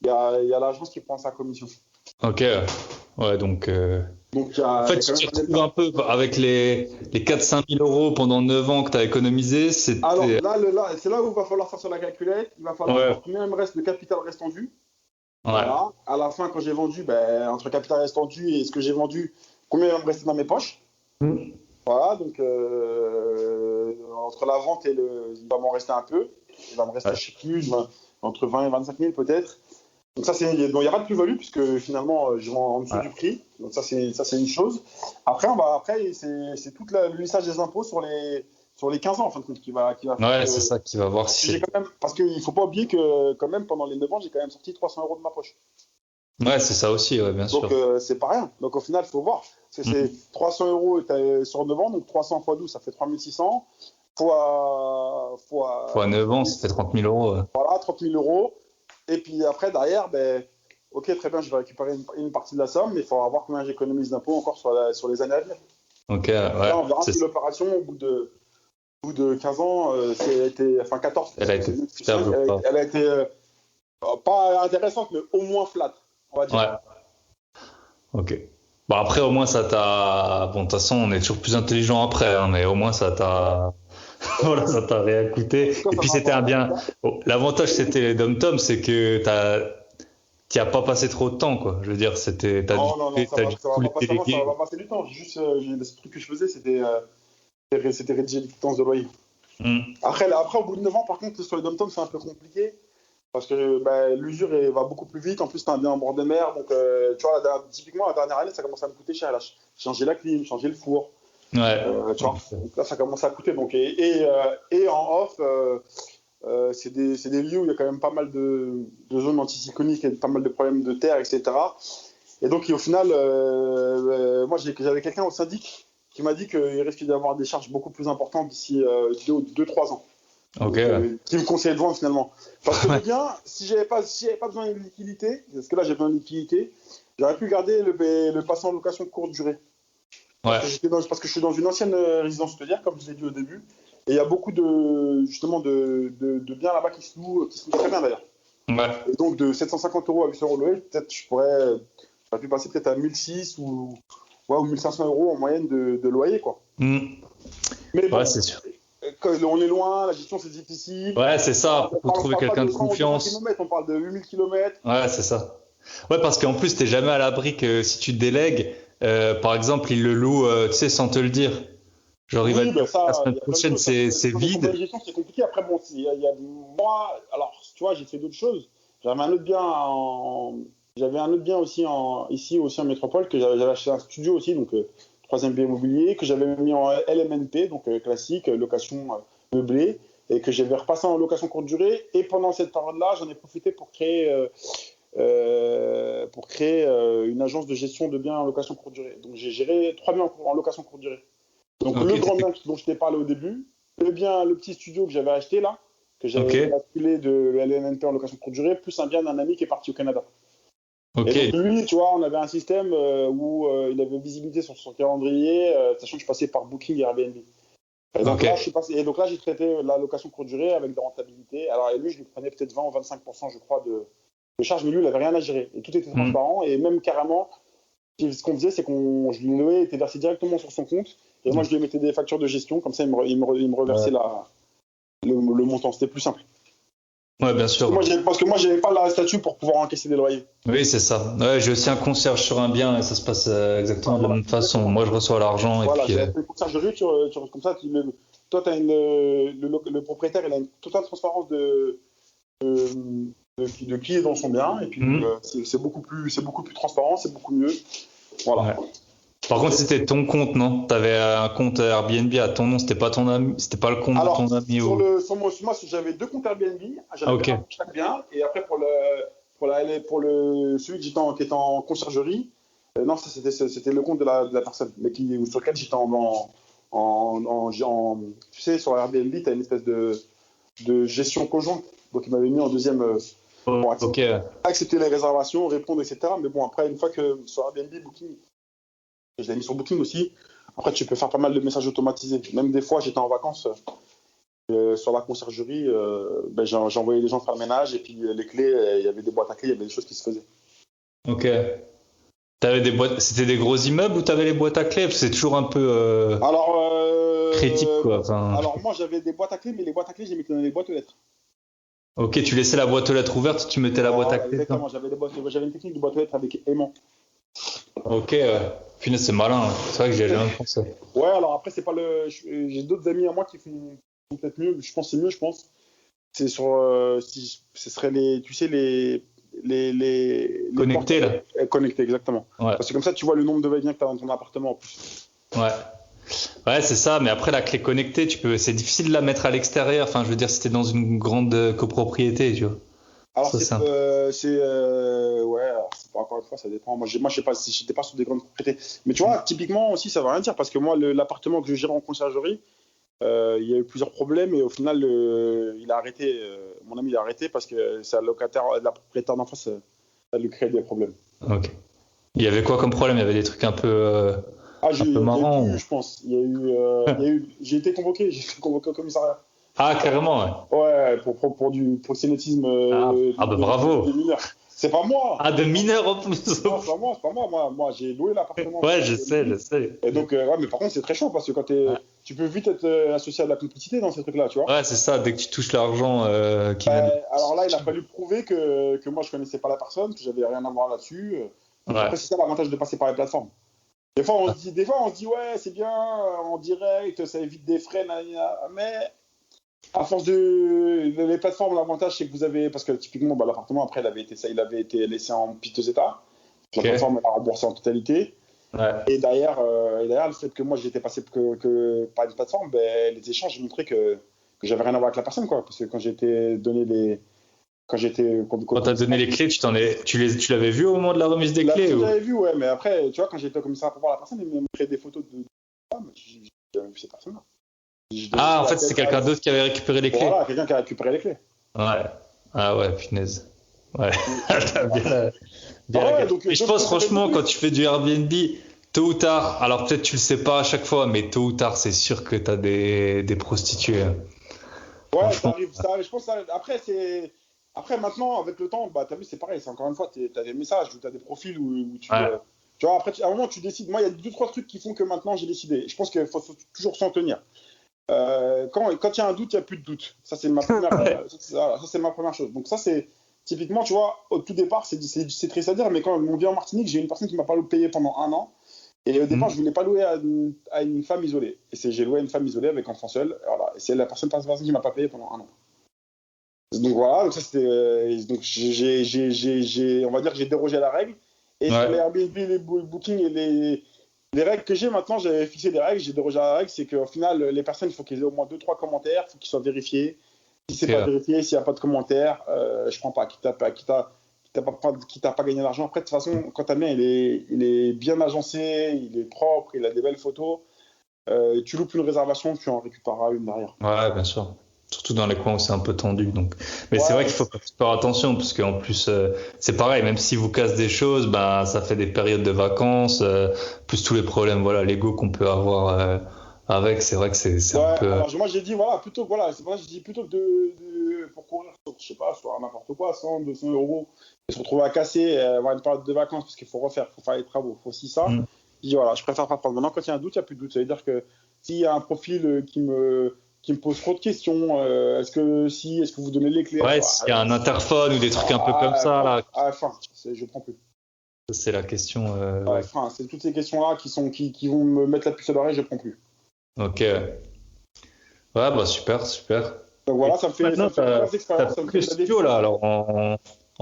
il y a l'agence qui prend sa commission. Ok. Ouais, donc en fait, tu te retrouves un peu avec les 4-5 000 euros pendant 9 ans que tu as économisé. Alors là, c'est là où il va falloir faire sur la calculette. Il va falloir voir combien me reste de capital restendu. Ouais. Voilà. À la fin, quand j'ai vendu, entre capital restendu et ce que j'ai vendu, combien il va me rester dans mes poches. Voilà, donc entre la vente et il va m'en rester un peu. Il va me rester, je sais plus, entre 20 et 25 000 peut-être. Donc il n'y a pas de plus-value puisque finalement je vends en dessous du prix. Donc ça c'est une chose. Après c'est tout le lissage des impôts sur les 15 ans en fin de compte qui va ouais, c'est ça qui va voir si parce qu'il faut pas oublier que quand même pendant les 9 ans j'ai quand même sorti 300 euros de ma poche. Ouais, c'est ça aussi, bien sûr. Donc c'est pas rien. Donc au final il faut voir. C'est 300 euros sur 9 ans, donc 300 x 12 ça fait 3600 fois 9 ans ça fait 30 000 euros. Voilà, 30 000 euros. Et puis après, derrière, ok, très bien, je vais récupérer une partie de la somme, mais il faudra voir combien j'économise d'impôts encore sur les années à venir. Ok, ouais. Là, on verra si l'opération, au bout de 15 ans, 14, elle a été elle a été pas intéressante, mais au moins flat, on va dire. Ouais. Ok. Bon, après, au moins, ça t'a. Bon, de toute façon, on est toujours plus intelligent après, hein, mais au moins, ça t'a. Voilà, ça t'a rien coûté. Et puis c'était un bien. L'avantage c'était les dom-toms, c'est que t'y as pas passé trop de temps, quoi. Je veux dire, c'était. Non, ça va pas passer du temps. Juste, le truc que je faisais, c'était rédiger les quittances de loyer. Après, au bout de 9 ans, par contre, sur les dom-toms, c'est un peu compliqué. Parce que l'usure va beaucoup plus vite. En plus, tu as un bien en bord de mer. Donc, tu vois, typiquement, la dernière année, ça commence à me coûter cher. Là, changer la clim, changer le four. Ouais. Tu vois, donc là, ça commence à coûter. Donc, et en off, c'est des lieux où il y a quand même pas mal de zones anticycloniques et pas mal de problèmes de terre, etc. Et donc, au final, moi, j'avais quelqu'un au syndic qui m'a dit qu'il risque d'y avoir des charges beaucoup plus importantes d'ici 2-3 ans. Ok. Qui me conseillait de vendre finalement. Parce que bien, si j'avais pas besoin de liquidité, parce que là j'ai besoin de liquidité, j'aurais pu garder le passé en location de courte durée. Ouais. Parce que je suis dans une ancienne résidence hôtelière, comme je l'ai dit au début, et il y a beaucoup de biens là-bas qui se louent très bien d'ailleurs. Ouais. Et donc de 750 euros à 800 euros le loyer, peut-être j'aurais pu passer peut-être à 1600 ou 1500 euros en moyenne de loyer, quoi. Mais bon, c'est sûr. on est loin, la gestion c'est difficile. Ouais, c'est ça, faut trouver quelqu'un de confiance. On parle de 8000 km. Ouais, c'est ça. Ouais, parce qu'en plus, t'es jamais à l'abri que si tu te délègues, par exemple, il le loue, tu sais, sans te le dire. Genre, il va dire, la semaine prochaine, c'est vide. La gestion, c'est compliqué. Après, bon, moi, alors, tu vois, j'ai fait d'autres choses. J'avais un autre bien ici aussi en métropole, que j'avais acheté un studio aussi, donc troisième bien immobilier, que j'avais mis en LMNP, donc classique, location meublée, et que j'avais repassé en location courte durée. Et pendant cette période-là, j'en ai profité pour créer une agence de gestion de biens en location courte durée. Donc j'ai géré 3 biens en location courte durée. Donc le grand bien dont je t'ai parlé au début, le petit studio que j'avais acheté là, que j'avais basculé de LMNP en location courte durée, plus un bien d'un ami qui est parti au Canada. Et donc lui, tu vois, on avait un système où il avait visibilité sur son calendrier, sachant que je passais par Booking et Airbnb. Et donc là, j'ai traité la location courte durée avec des rentabilités. Alors et lui, je lui prenais peut-être 20 ou 25%, je crois, de charge, mais lui, il n'avait rien à gérer. Et tout était transparent. Et même carrément, ce qu'on faisait, c'est je lui louais, était versé directement sur son compte. Et moi, je lui mettais des factures de gestion. Comme ça, il me reversait le montant. C'était plus simple. Ouais, bien sûr. Parce que moi, j'avais pas la statut pour pouvoir encaisser des loyers. Oui, c'est ça. Ouais, j'ai aussi un concierge sur un bien et ça se passe exactement de la même façon. Moi, je reçois l'argent. Voilà, et puis, j'ai fait une conciergerie, comme ça, toi, le propriétaire, il a une totale transparence de qui est dans son bien. Et puis, c'est beaucoup plus transparent, c'est beaucoup mieux. Voilà. Ouais. Par contre, c'était ton compte, non? Tu avais un compte Airbnb à ton nom, c'était pas ton ami, c'était pas le compte de ton ami moi, j'avais 2 comptes Airbnb, j'avais un pour chaque bien, et après pour celui qui était en conciergerie, non, ça c'était le compte de la personne, mais sur lequel j'étais tu sais, sur Airbnb, tu as une espèce de gestion conjointe, donc il m'avait mis en deuxième. Pour accepter les réservations, répondre, etc. Mais bon, après, une fois que sur Airbnb, Booking, je l'ai mis sur Booking aussi. Après, tu peux faire pas mal de messages automatisés. Même des fois, j'étais en vacances sur la conciergerie, j'envoyais les gens faire le ménage et puis les clés, il y avait des boîtes à clés, il y avait des choses qui se faisaient. Ok. T'avais des boîtes, c'était des gros immeubles ou t'avais les boîtes à clés? Parce que c'est toujours un peu critique, quoi. Alors, moi, j'avais des boîtes à clés, mais les boîtes à clés, je les mettais dans les boîtes aux lettres. Ok, tu laissais la boîte aux lettres ouverte, tu mettais la boîte à clés. Exactement, j'avais une technique de boîte aux lettres avec aimant. Ok, punaise, c'est malin, c'est vrai que j'ai jamais pensé. Ouais, alors après, c'est pas j'ai d'autres amis à moi qui font peut-être mieux, je pense que c'est mieux, C'est ce serait les connectés, là. Connectés, exactement. Ouais. Parce que comme ça, tu vois le nombre de va-et-vient que tu as dans ton appartement en plus. Ouais, c'est ça, mais après la clé connectée, c'est difficile de la mettre à l'extérieur. Enfin, je veux dire, si t'es dans une grande copropriété, tu vois. Alors, encore une fois, ça dépend. Moi, je sais pas si j'étais pas sur des grandes propriétés. Mais tu vois, typiquement aussi, ça veut rien dire parce que moi, l'appartement que je gérais en conciergerie, il y a eu plusieurs problèmes et au final, il a arrêté. Mon ami, il a arrêté parce que la propriétaire d'en face, ça lui créait des problèmes. Ok. Il y avait quoi comme problème? Il y avait des trucs un peu. Marrant. Je pense. J'ai été convoqué au commissariat. Ah, carrément, ouais. Ouais, pour du proxénétisme. Bravo. De mineurs. C'est pas moi. Ah, de mineurs en plus. Non, c'est pas moi. Moi, j'ai loué l'appartement. Ouais, je sais. Et donc, mais par contre, c'est très chaud parce que quand tu peux vite être associé à de la complicité dans ces trucs-là, tu vois. Ouais, c'est ça. Dès que tu touches l'argent alors là, il a fallu prouver que moi, je connaissais pas la personne, que j'avais rien à voir là-dessus. Après, c'est ça l'avantage de passer par les plateformes. Des fois, on se dit, ouais, c'est bien, en direct, ça évite des frais, mais à force les plateformes, l'avantage, c'est que vous avez, parce que typiquement, l'appartement, après, il avait été laissé en piteux état. La plateforme, elle a remboursé en totalité. Ouais. Et derrière, le fait que moi, j'étais passé que par une plateforme, les échanges montraient que j'avais rien à voir avec la personne, quoi. Parce que quand j'étais donné les. Quand t'as donné les clés, tu l'avais vu au moment de la remise des clés ou... Je l'avais vu, ouais, mais après, tu vois, quand j'étais au commissariat pour voir la personne, il m'a montré des photos de femmes, j'ai jamais vu cette personne-là. En fait, c'est quelqu'un d'autre qui avait récupéré les clés. Voilà, quelqu'un qui a récupéré les clés. Ouais. Ah ouais, punaise. Ouais. Et je pense franchement, quand tu fais du Airbnb, tôt ou tard, alors peut-être tu le sais pas à chaque fois, mais tôt ou tard, c'est sûr que t'as des prostituées. Ouais, ça arrive. Je pense que après, maintenant, avec le temps, t'as vu, c'est pareil. C'est encore une fois, t'as des messages ou t'as des profils où tu. Ouais. Tu vois, après, à un moment, tu décides. Moi, il y a 2-3 trucs qui font que maintenant, j'ai décidé. Je pense qu'il faut toujours s'en tenir. Quand il y a un doute, il n'y a plus de doute. Ça, c'est ma première, ça, c'est ma première chose. Donc ça, c'est typiquement, tu vois, au tout départ, c'est triste à dire, mais quand on vient en Martinique, j'ai une personne qui m'a pas payé pendant 1 an. Et au départ, je voulais pas louer à une femme isolée. Et j'ai loué à une femme isolée avec enfant seul. Voilà. Et c'est la personne qui m'a pas payé pendant 1 an. Donc voilà, donc ça c'était. Donc on va dire que j'ai dérogé à la règle. Et sur les Airbnb, les bookings et les règles que j'ai maintenant, j'avais fixé des règles, j'ai dérogé à la règle, c'est qu'au final, les personnes, il faut qu'ils aient au moins 2-3 commentaires, il faut qu'ils soient vérifiés. Si c'est pas vérifié, s'il n'y a pas de commentaires, je prends pas. Quitte à pas gagné d'argent. Après, de toute façon, quand t'as bien, il est bien agencé, il est propre, il a des belles photos. Tu loupes une réservation, tu en récupéreras une derrière. Ouais, bien sûr. Surtout dans les coins où c'est un peu tendu. Donc. Mais c'est vrai qu'il faut faire attention, parce qu'en plus, c'est pareil, même si vous casse des choses, ben, ça fait des périodes de vacances, plus tous les problèmes légaux qu'on peut avoir avec, c'est vrai que c'est un peu... Alors, moi, j'ai dit, plutôt que pour courir, je sais pas, sur n'importe quoi, 100, 200 euros, et se retrouver à casser, avoir une période de vacances, parce qu'il faut refaire, il faut faire les travaux, il faut aussi ça. Je dis, je préfère pas prendre. Maintenant, quand il y a un doute, il n'y a plus de doute. Ça veut dire que s'il y a un profil qui me pose trop de questions, est-ce que vous donnez les clés? Ouais, s'il y a un interphone ou des trucs un peu comme ça, là. Je prends plus. C'est la question. C'est toutes ces questions-là qui vont me mettre la puce à l'oreille, je prends plus. Ok. Ouais, bah super. Donc voilà, ça me fait plusieurs expériences. T'as plus le studio là, alors en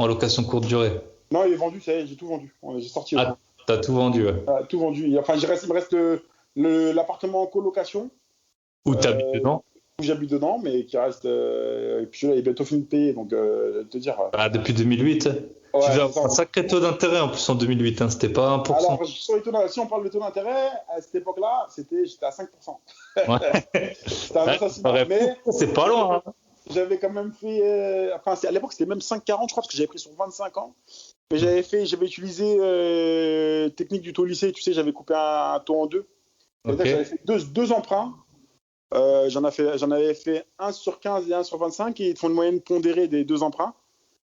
location courte durée? Non, il est vendu, ça y est, j'ai tout vendu. J'ai sorti. Ah, t'as tout vendu, ouais. Tout vendu. Enfin, il me reste l'appartement en colocation. Où t'habites dedans? Où j'habite dedans, mais qui reste. Et puis là, il est bientôt fini de payer, donc te dire. Depuis 2008. Tu as un sacré taux d'intérêt en plus en 2008, hein, c'était pas 1%. Alors, sur les taux, si on parle de taux d'intérêt, à cette époque-là, j'étais à 5%. Ouais. C'était un assassinat. Mais c'est pas loin. Hein. J'avais quand même fait. À l'époque, c'était même 5,40, je crois, parce que j'avais pris sur 25 ans. Mais j'avais utilisé technique du taux lycée, tu sais, j'avais coupé un taux en deux. Okay. J'avais fait deux emprunts. J'en avais fait 1 sur 15 et 1 sur 25, et ils te font une moyenne pondérée des deux emprunts.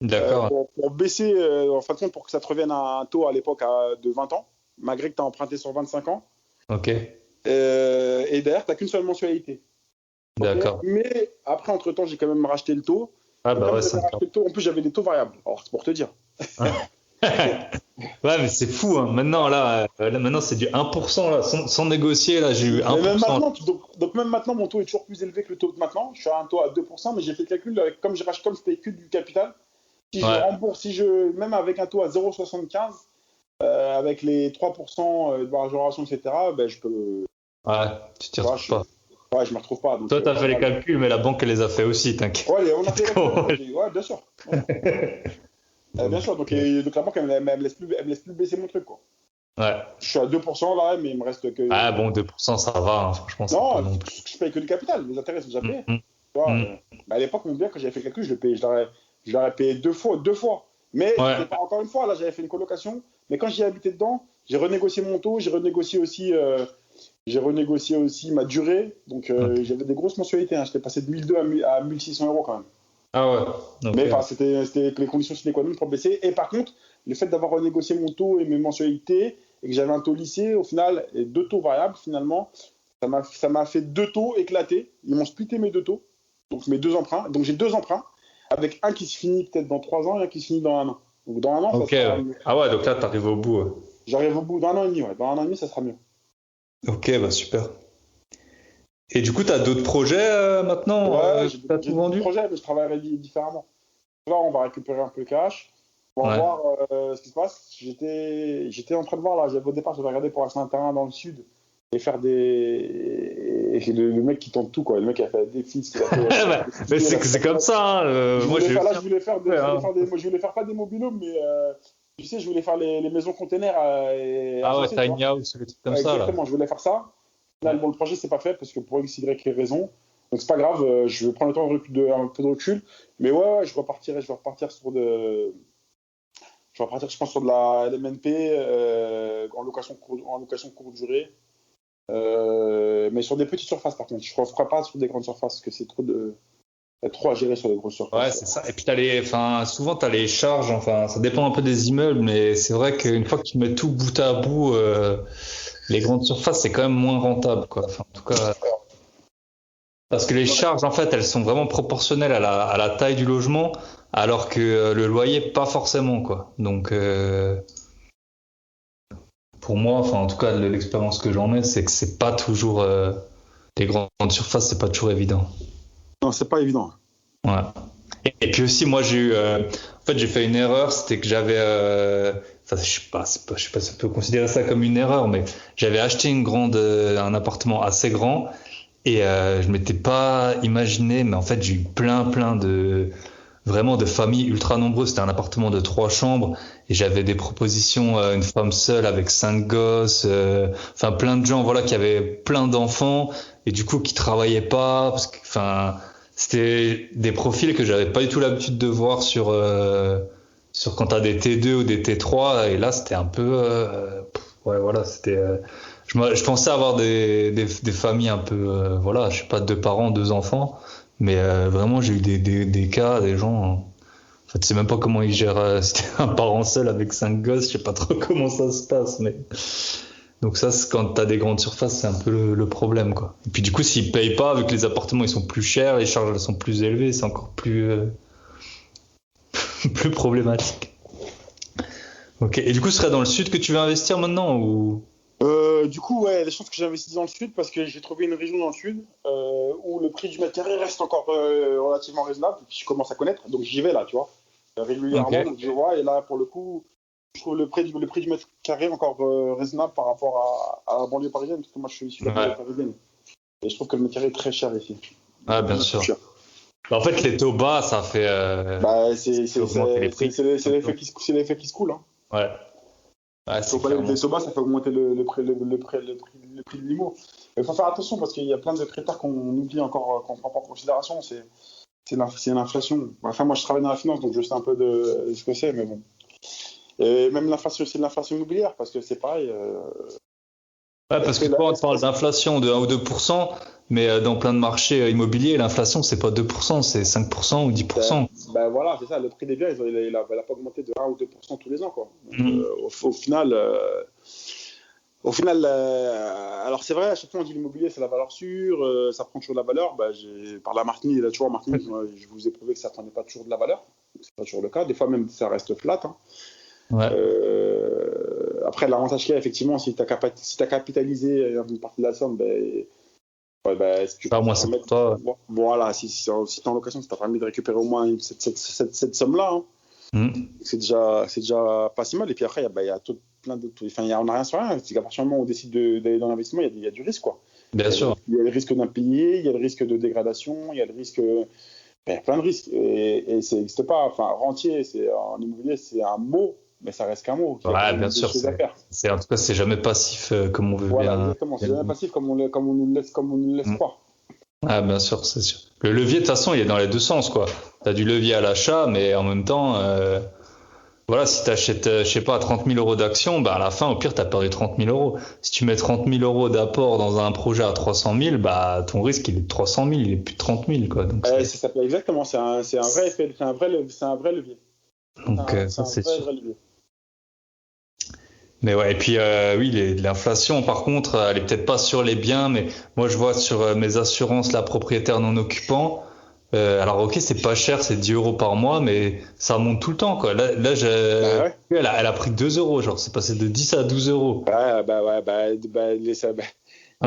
D'accord. Pour baisser, en fin de compte, pour que ça te revienne à un taux à l'époque de 20 ans, malgré que tu as emprunté sur 25 ans. Ok. Et derrière, tu n'as qu'une seule mensualité. D'accord. Mais après, entre-temps, j'ai quand même racheté le taux. Ah bah ouais, c'est en plus, j'avais des taux variables. Alors, c'est pour te dire. Ouais, mais c'est fou. Hein. Maintenant, maintenant, c'est du 1%. Là, sans négocier, là, j'ai eu 1%. Même maintenant, mon taux est toujours plus élevé que le taux de maintenant. Je suis à un taux à 2%, mais j'ai fait le calcul. Comme c'était que du capital, si je rembourse, même avec un taux à 0,75, avec les 3% de majoration, etc., ben, je peux. Ouais, tu t'y retrouves pas. Ouais, je me retrouve pas. Donc, toi, tu as fait les calculs, mais la banque, elle les a fait aussi, t'inquiète. Ouais, on a fait les calculs. Ouais, bien sûr. Bien sûr. Donc la banque, elle me laisse plus baisser mon truc, quoi. Ouais. Je suis à 2% là, mais il me reste que. Ah bon, 2%, ça va, hein, franchement. Non, je paye que du capital. Les intérêts sont déjà payés. À l'époque, mon bien, quand j'avais fait le calcul, je l'aurais payé deux fois. Mais encore une fois, là, j'avais fait une colocation. Mais quand j'y habité dedans, j'ai renégocié mon taux, j'ai renégocié aussi ma durée. Donc, j'avais des grosses mensualités. Hein. J'étais passé de 1 200 à 1 600 euros quand même. Ah ouais. Okay. Mais c'était les conditions sine qua non pour baisser. Et par contre, le fait d'avoir renégocié mon taux et mes mensualités, et que j'avais un taux lycée, au final, et 2 taux variables, finalement, ça m'a fait 2 taux éclatés. Ils m'ont splitté mes 2 taux, donc mes 2 emprunts. Donc j'ai 2 emprunts, avec un qui se finit peut-être dans 3 ans et un qui se finit dans 1 an. Donc dans 1 an, ça sera mieux. Ah ouais, donc là, t'arrives au bout. Ouais. J'arrive au bout d'un an et demi, ouais. Dans 1 an et demi, ça sera mieux. Ok, bah super. Et du coup, tu as d'autres projets maintenant? Ouais, j'ai d'autres projets, mais je travaillerai différemment. Là, on va récupérer un peu le cash. On va voir ce qui se passe. J'étais en train de voir, là, au départ, j'avais regardé pour acheter un terrain dans le sud et faire le mec qui tente tout, quoi. Le mec qui a fait des fils. Mais c'est comme ça. Hein. Je voulais faire pas des mobilhomes, mais tu sais, je voulais faire les maisons containers. Ah ouais, tiny house, les trucs comme ça. Exactement, je voulais faire ça. Là, le projet, c'est pas fait parce que pour X, Y raison. Donc, c'est pas grave, je vais prendre le temps un peu de recul. Mais ouais, je vais repartir sur je pense, sur de la LMNP en location courte durée. Mais sur des petites surfaces, par contre. Je ne ferai pas sur des grandes surfaces parce que c'est trop à gérer sur des grosses surfaces. Ouais, c'est ça. Et puis, souvent, tu as les charges. Enfin, ça dépend un peu des immeubles, mais c'est vrai qu'une fois que tu mets tout bout à bout, les grandes surfaces, c'est quand même moins rentable, quoi. Enfin, en tout cas. Parce que les charges, en fait, elles sont vraiment proportionnelles à la taille du logement, alors que le loyer, pas forcément, quoi. Donc, pour moi, enfin, en tout cas, l'expérience que j'en ai, c'est que c'est pas toujours, les grandes surfaces, c'est pas toujours évident. Non, c'est pas évident. Ouais. Et puis aussi, moi, en fait, j'ai fait une erreur, c'était que j'avais, enfin, je sais pas si on peut considérer ça comme une erreur, mais j'avais acheté un appartement assez grand. Et je m'étais pas imaginé, mais en fait j'ai eu plein vraiment de familles ultra nombreuses. C'était un appartement de 3 chambres et j'avais des propositions, une femme seule avec 5 gosses, enfin plein de gens voilà qui avaient plein d'enfants et du coup qui travaillaient pas, parce que enfin c'était des profils que j'avais pas du tout l'habitude de voir sur quand t'as des T2 ou des T3 et là c'était un peu ouais voilà c'était je pensais avoir des familles un peu, voilà, je sais pas, 2 parents, 2 enfants, mais vraiment j'ai eu des cas, des gens, en fait, je sais même pas comment ils gèrent, c'était un parent seul avec 5 gosses, je sais pas trop comment ça se passe, mais donc ça, quand t'as des grandes surfaces, c'est un peu le problème, quoi. Et puis du coup, s'ils payent pas, vu que les appartements ils sont plus chers, les charges elles sont plus élevées, c'est encore plus plus problématique. Ok. Et du coup, ce serait dans le sud que tu veux investir maintenant ou? Du coup, ouais, les chances que j'ai investi dans le sud parce que j'ai trouvé une région dans le sud où le prix du mètre carré reste encore relativement raisonnable. Puis je commence à connaître, donc j'y vais là, tu vois, régulièrement. Okay. Donc je vois, et là, pour le coup, je trouve le prix du mètre carré encore raisonnable par rapport à la banlieue parisienne, parce que moi je suis issu de la banlieue parisienne. Et je trouve que le mètre carré est très cher ici. Ah, bien sûr. En fait, les taux bas, ça fait. C'est l'effet qui se coule. Hein. Ouais. Les taux bas, ça fait augmenter le prix de l'IMO. Il faut faire attention parce qu'il y a plein de critères qu'on oublie encore, qu'on ne prend pas en considération. C'est l'inflation. Enfin, moi, je travaille dans la finance, donc je sais un peu de ce que c'est, mais bon. Et même l'inflation, c'est de l'inflation immobilière, parce que c'est pareil. Ouais, parce que toi, on parle d'inflation de 1 ou 2%, mais dans plein de marchés immobiliers, l'inflation, c'est pas 2%, c'est 5% ou 10%. Voilà, c'est ça. Le prix des biens, il a pas augmenté de 1 ou 2% tous les ans, quoi. Donc, au final, alors c'est vrai, à chaque fois on dit l'immobilier c'est la valeur sûre, ça prend toujours de la valeur. Par la Martinique, là, toujours en Martinique, je vous ai prouvé que ça prenait pas toujours de la valeur. C'est pas toujours le cas. Des fois même ça reste flat. Hein. Ouais. Après, l'avantage qu'il y a, effectivement, si tu as capitalisé une partie de la somme, si tu peux moi, c'est pour toi. Voilà, si tu es en location, ça t'a permis de récupérer au moins cette somme-là. Hein. C'est déjà pas si mal. Et puis après, il y a plein d'autres. Enfin, on n'a rien sur rien. C'est qu'à partir du moment où on décide d'aller dans l'investissement, il y a du risque, quoi. Bien sûr. Il y a le risque d'impayé, il y a le risque de dégradation, il y a le risque. Il y a plein de risques. Et ça n'existe pas. Enfin, rentier, en immobilier, c'est un mot. Mais ça reste qu'un mot. Ouais, bien sûr. En tout cas, c'est jamais passif comme on veut bien. Voilà, exactement. C'est jamais passif comme on nous laisse croire. Ah, bien sûr, c'est sûr. Le levier, de toute façon, il est dans les deux sens, quoi. T'as du levier à l'achat, mais en même temps, voilà, si t'achètes, je sais pas, 30 000 euros d'actions, à la fin, au pire, t'as perdu 30 000 euros. Si tu mets 30 000 euros d'apport dans un projet à 300 000, ton risque, il est de 300 000, il est plus de 30 000, quoi. Donc, exactement. C'est un vrai effet, c'est un vrai levier. Donc, ça, c'est sûr. Vrai levier. Mais ouais, et puis oui, l'inflation, par contre, elle est peut-être pas sur les biens, mais moi je vois sur mes assurances, la propriétaire non occupant. Alors ok, c'est pas cher, c'est 10 euros par mois, mais ça monte tout le temps, quoi. Là ouais. Elle a pris 2 euros, genre c'est passé de 10 à 12 euros. Quand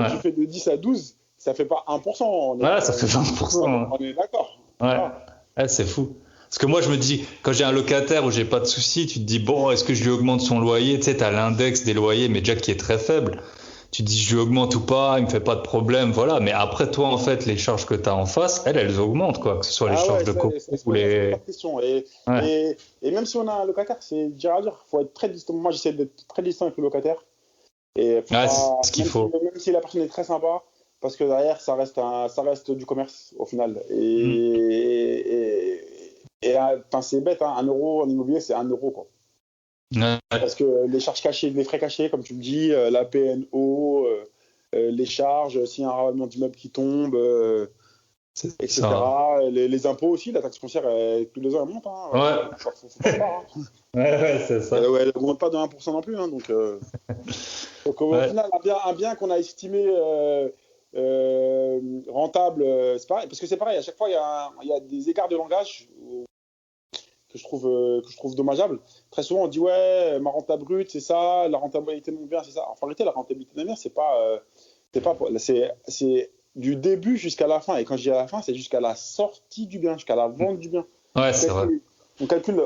tu fais de 10 à 12, ça fait pas 1%. Ça fait 20%. On est d'accord. Ouais, c'est fou. Parce que moi, je me dis, quand j'ai un locataire où j'ai pas de soucis, tu te dis, bon, est-ce que je lui augmente son loyer? Tu sais, t'as l'index des loyers, mais déjà qui est très faible. Tu te dis, je lui augmente ou pas, il me fait pas de problème, voilà. Mais après, toi, en fait, les charges que t'as en face, elles augmentent, quoi. Que ce soit les charges de copie ou les. Et même si on a un locataire, c'est dur à dire. Faut être très distant. Moi, j'essaie d'être très distant avec le locataire. Et c'est ce qu'il faut. Même si la personne est très sympa, parce que derrière, ça reste du commerce, au final. Et c'est bête, hein, 1 euro en immobilier, c'est 1 euro, quoi. Parce que les charges cachées, les frais cachés, comme tu le dis, la PNO, les charges, s'il y a un ravalement d'immeuble qui tombe, etc. Les impôts aussi, la taxe foncière, tous les ans, elle monte. Hein. Ouais. Faut pas croire, hein. Ouais, c'est ça. Elle augmente pas de 1% non plus. Hein, donc au final, un bien qu'on a estimé rentable, c'est pareil. Parce que c'est pareil, à chaque fois, il y a des écarts de langage que je trouve dommageable. Très souvent, on dit ouais, ma rentable brute, c'est ça, la rentabilité de mon bien, c'est ça. En réalité, la rentabilité d'un bien, c'est du début jusqu'à la fin. Et quand je dis à la fin, c'est jusqu'à la sortie du bien, jusqu'à la vente du bien. Ouais, c'est vrai. On calcule,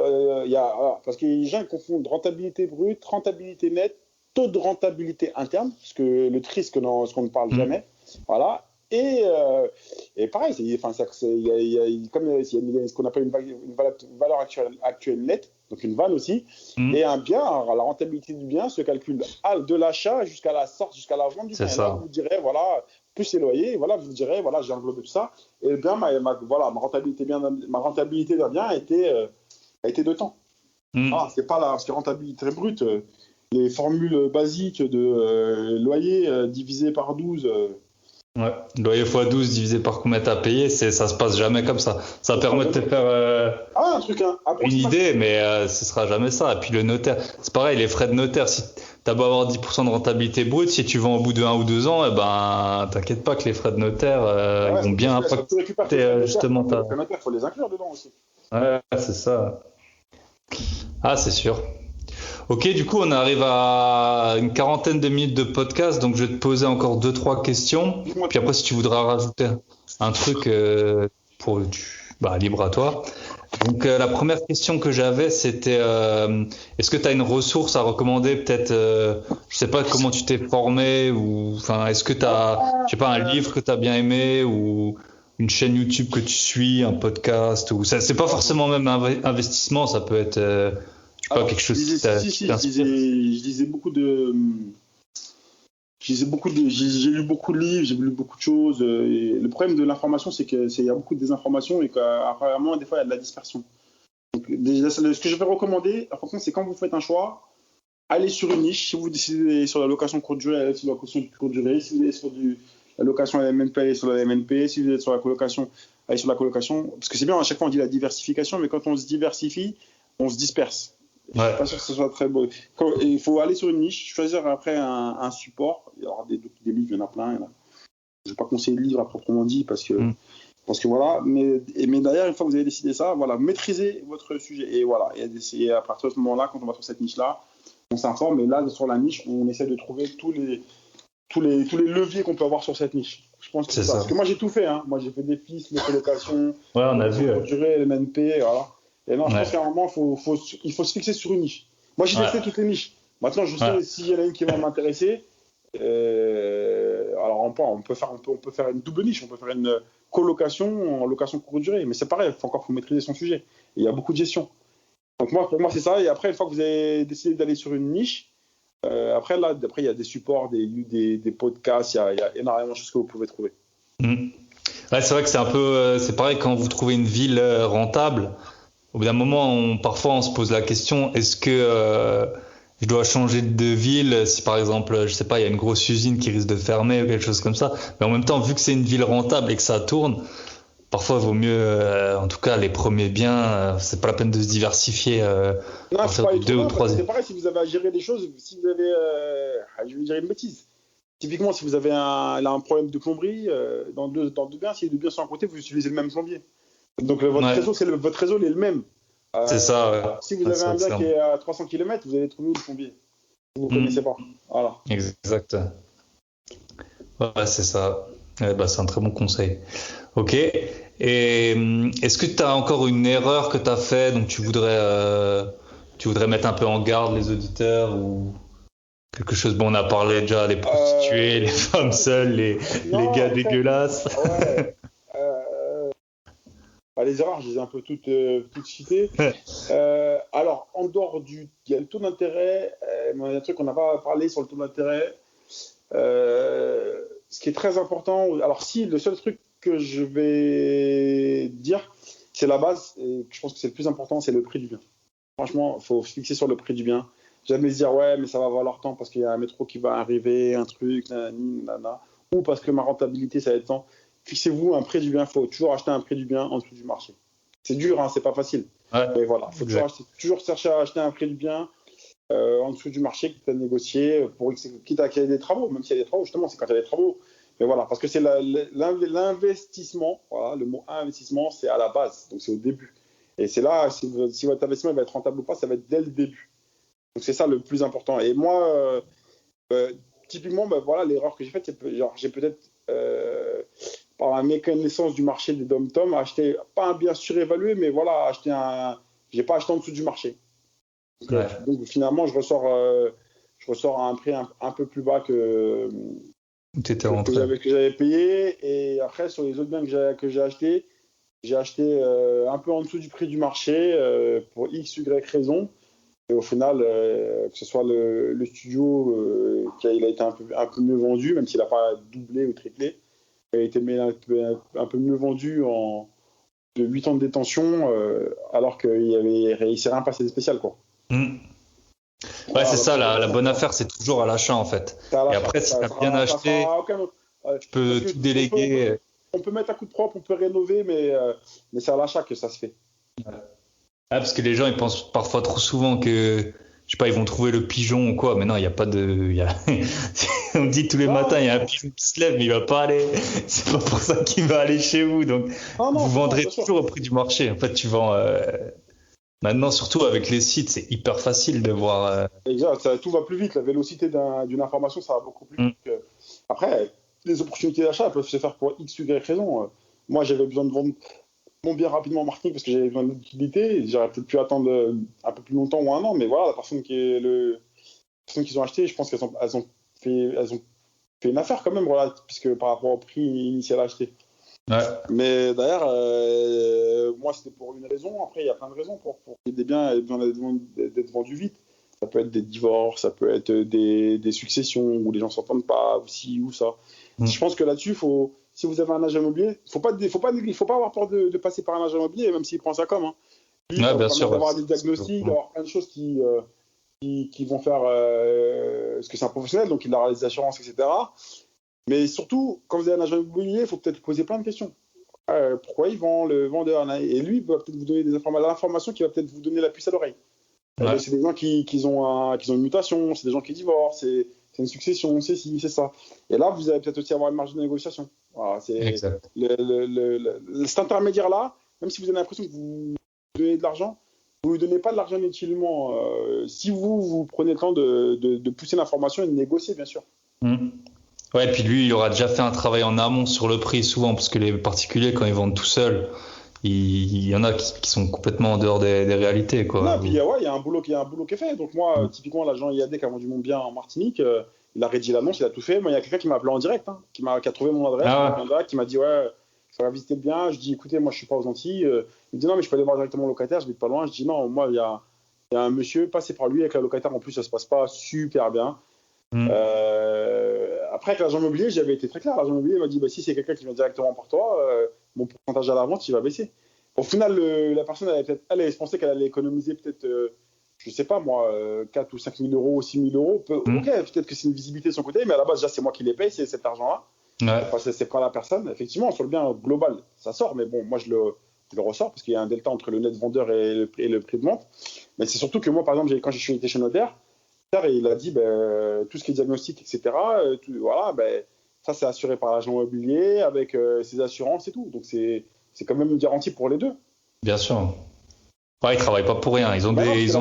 parce que les gens confondent rentabilité brute, rentabilité nette, taux de rentabilité interne, parce que le tri, ce qu'on ne parle jamais. Voilà. Et pareil, il y a ce qu'on appelle une valeur actuelle nette, donc une vanne aussi, et un bien, alors la rentabilité du bien se calcule de l'achat jusqu'à la vente du bien. C'est ça. Là, vous direz, voilà, plus les loyers, voilà, vous direz, voilà, j'ai englobé tout ça, et le bien, ma rentabilité d'un bien a été de temps. C'est pas parce que rentabilité brute, les formules basiques de loyer divisé par 12. Ouais, loyer x 12 divisé par combien t'as payé, ça se passe jamais comme ça. Ça permet de te faire une idée, mais ce sera jamais ça. Et puis le notaire, c'est pareil, les frais de notaire, si t'as beau avoir 10% de rentabilité brute, si tu vends au bout de 1 ou 2 ans, t'inquiète pas que les frais de notaire ils vont bien impacter justement ta... Les frais de notaire, il faut les inclure dedans aussi. Ouais, c'est ça. Ah, c'est sûr. Ok, du coup, on arrive à une quarantaine de minutes de podcast, donc je vais te poser encore 2-3 questions. Puis après, si tu voudras rajouter un truc, libre à toi. Donc, la première question que j'avais, c'était est-ce que tu as une ressource à recommander? Peut-être, je sais pas comment tu t'es formé, ou est-ce que tu as, je sais pas, un livre que tu as bien aimé, ou une chaîne YouTube que tu suis, un podcast, ou ça, c'est pas forcément même un investissement, ça peut être quelque chose qui t'inspire. Je lisais beaucoup de. J'ai lu beaucoup de livres, j'ai lu beaucoup de choses. Et le problème de l'information, c'est qu'il y a beaucoup de désinformation et qu'apparemment, des fois, il y a de la dispersion. Donc, ce que je vais recommander, par contre, c'est quand vous faites un choix, allez sur une niche. Si vous décidez sur la location courte durée, allez sur la location courte durée. Si vous êtes sur la location MNP, allez sur la MNP. Si vous êtes sur la colocation, allez sur la colocation. Parce que c'est bien, à chaque fois, on dit la diversification, mais quand on se diversifie, on se disperse. Je ne suis pas sûr que ce soit très beau. Il faut aller sur une niche, choisir après un support. Il y aura des livres, il y en a plein. Je ne vais pas conseiller le livre à proprement dit parce que voilà. Mais derrière, une fois que vous avez décidé ça, voilà, maîtrisez votre sujet. Et voilà. Et à partir de ce moment-là, quand on va sur cette niche-là, on s'informe. Et là, sur la niche, on essaie de trouver tous les leviers qu'on peut avoir sur cette niche. Je pense que c'est ça. Parce que moi, j'ai tout fait. Hein. Moi, j'ai fait des pistes, les colocations, on a vu. Durée, les MNP, voilà. Et non, je pense qu'à un moment, il faut se fixer sur une niche. Moi, j'ai testé toutes les niches. Maintenant, je sais s'il y en a une qui va m'intéresser. Alors, on peut faire une double niche. On peut faire une colocation en location courte durée. Mais c'est pareil, il faut maîtriser son sujet. Et il y a beaucoup de gestion. Donc, pour moi, c'est ça. Et après, une fois que vous avez décidé d'aller sur une niche, après, il y a des supports, des podcasts. Il y a énormément de choses que vous pouvez trouver. Ouais, c'est vrai que c'est un peu... c'est pareil quand vous trouvez une ville rentable. Au bout d'un moment, parfois on se pose la question, est-ce que je dois changer de ville si par exemple, je sais pas, il y a une grosse usine qui risque de fermer ou quelque chose comme ça. Mais en même temps, vu que c'est une ville rentable et que ça tourne, parfois il vaut mieux, en tout cas les premiers biens, c'est pas la peine de se diversifier. Non, c'est pas 2 ou 3. C'est pareil si vous avez à gérer des choses, si vous avez, je vais dire une bêtise. Typiquement, si vous avez un problème de plomberie dans deux biens, si les 2 biens sont à côté, vous utilisez le même plombier. Donc votre réseau est le même. C'est ça. Ouais. Si vous avez un bien qui est à 300 km, vous allez trouver où le plombier. Vous ne connaissez pas. Voilà. Exact. Ouais, c'est ça. C'est un très bon conseil. Ok. Et est-ce que tu as encore une erreur que tu as fait, donc tu voudrais mettre un peu en garde les auditeurs ou quelque chose? Bon, on a parlé déjà des prostituées, les femmes seules, les gars dégueulasses. Ouais. Les erreurs, je les ai un peu toutes citées. Alors, en dehors il y a le taux d'intérêt. Il y a un truc qu'on n'a pas parlé sur le taux d'intérêt. Ce qui est très important. Alors, le seul truc que je vais dire, c'est la base, et je pense que c'est le plus important, c'est le prix du bien. Franchement, il faut se fixer sur le prix du bien. Jamais se dire, ouais, mais ça va valoir tant parce qu'il y a un métro qui va arriver, un truc, nanana, ou parce que ma rentabilité, ça va être tant. Fixez-vous un prix du bien. Il faut toujours acheter un prix du bien en dessous du marché. C'est dur, hein, c'est pas facile. Ouais, mais voilà, il faut toujours chercher à acheter un prix du bien en dessous du marché quitte à négocier, quitte à qu'il y ait des travaux. Même s'il y a des travaux, justement, c'est quand il y a des travaux. Mais voilà, parce que c'est l'investissement, voilà, le mot investissement, c'est à la base, donc c'est au début. Et c'est là, si votre investissement va être rentable ou pas, ça va être dès le début. Donc c'est ça le plus important. Et moi, typiquement, voilà, l'erreur que j'ai faite, c'est genre, j'ai peut-être, par la méconnaissance du marché des dom-tom, acheté, pas un bien surévalué, mais voilà, j'ai pas acheté en dessous du marché. Donc finalement, je ressors à un prix un peu plus bas que j'avais payé. Et après, sur les autres biens que j'ai achetés, un peu en dessous du prix du marché pour X, Y raison. Et au final, que ce soit le studio, il a été un peu mieux vendu, même s'il n'a pas doublé ou triplé. Il a été un peu mieux vendu de 8 ans de détention, alors qu'il s'est rien passé de spécial, quoi. Ouais, c'est ça, la bonne affaire, c'est toujours à l'achat, en fait. Et après, si tu as bien acheté, tu peux tout déléguer. On peut mettre un coup de propre, on peut rénover, mais c'est à l'achat que ça se fait. Ah, parce que les gens, ils pensent parfois trop souvent que, je sais pas, ils vont trouver le pigeon ou quoi, mais non, il n'y a pas de... On dit tous les matins, il y a un pigeon qui se lève, mais il va pas aller... C'est pas pour ça qu'il va aller chez vous, donc vous vendrez toujours au prix du marché. En fait, tu vends... Maintenant, surtout avec les sites, c'est hyper facile de voir... Exact, tout va plus vite. La vélocité d'une information, ça va beaucoup plus vite. Après, les opportunités d'achat peuvent se faire pour X, Y raison. Moi, j'avais besoin de vendre mon bien rapidement en marketing parce que j'avais besoin d'utilité. J'aurais peut-être pu attendre un peu plus longtemps ou un an, mais voilà, la personne qu'ils ont acheté, je pense qu'elles ont fait une affaire quand même, voilà, puisque par rapport au prix initial acheté. Ouais. Mais d'ailleurs, moi, c'était pour une raison. Après, il y a plein de raisons pour que des biens aient besoin d'être vendus vite. Ça peut être des divorces, ça peut être des successions où les gens ne s'entendent pas, ou ci ou ça. Je pense que là-dessus, si vous avez un agent immobilier, il ne faut pas avoir peur de passer par un agent immobilier, même s'il prend ça comme. Lui, ouais, bien sûr. D'avoir des diagnostics, d'avoir plein de choses qui vont faire... parce que c'est un professionnel, donc il aura les assurances, etc. Mais surtout, quand vous avez un agent immobilier, il faut peut-être poser plein de questions. Pourquoi il vend, le vendeur? Et lui, il va peut-être vous donner l'information qui va peut-être vous donner la puce à l'oreille. Ouais. C'est des gens qui ont une mutation, c'est des gens qui divorcent, c'est une succession, c'est ci, c'est ça. Et là, vous allez peut-être aussi avoir une marge de négociation. Voilà, c'est cet intermédiaire-là, même si vous avez l'impression que vous donnez de l'argent, vous ne lui donnez pas de l'argent inutilement. Si vous prenez le temps de pousser l'information et de négocier, bien sûr. Ouais, et puis lui, il aura déjà fait un travail en amont sur le prix souvent, parce que les particuliers, quand ils vendent tout seuls, il y en a qui sont complètement en dehors des réalités, quoi. Non, puis il y a un boulot qui est fait. Donc moi, typiquement, l'agent IAD qui a vendu mon bien en Martinique, il a rédigé l'annonce, il a tout fait. Moi, il y a quelqu'un qui m'a appelé en direct, qui a trouvé mon adresse, qui m'a dit ouais, je vais visiter le bien. Je dis écoutez, moi je suis pas aux Antilles. Il me dit non, mais je peux aller voir directement le locataire, je vais pas loin. Je dis non, moi il y a un monsieur passé par lui avec la locataire. En plus, ça se passe pas super bien. Après, avec l'agent immobilier, j'avais été très clair. L'agent immobilier m'a dit si c'est quelqu'un qui vient directement par toi, mon pourcentage à la vente, il va baisser. Au final, la personne, elle pensait qu'elle allait économiser peut-être, je sais pas moi, 4 ou 5 000 euros, 6 000 euros. Ok, peut-être que c'est une visibilité de son côté, mais à la base, déjà, c'est moi qui les paye, c'est cet argent-là. Ouais. Enfin, c'est pas la personne. Effectivement, sur le bien global, ça sort, mais bon, moi, je le ressors parce qu'il y a un delta entre le net vendeur et le prix de vente. Mais c'est surtout que moi, par exemple, quand je suis été chez notaire, il a dit tout ce qui est diagnostic, etc., voilà, ça, c'est assuré par l'agent immobilier avec ses assurances et tout. Donc, c'est quand même une garantie pour les deux. Bien sûr. Ouais, ils travaillent pas pour rien. Ils ont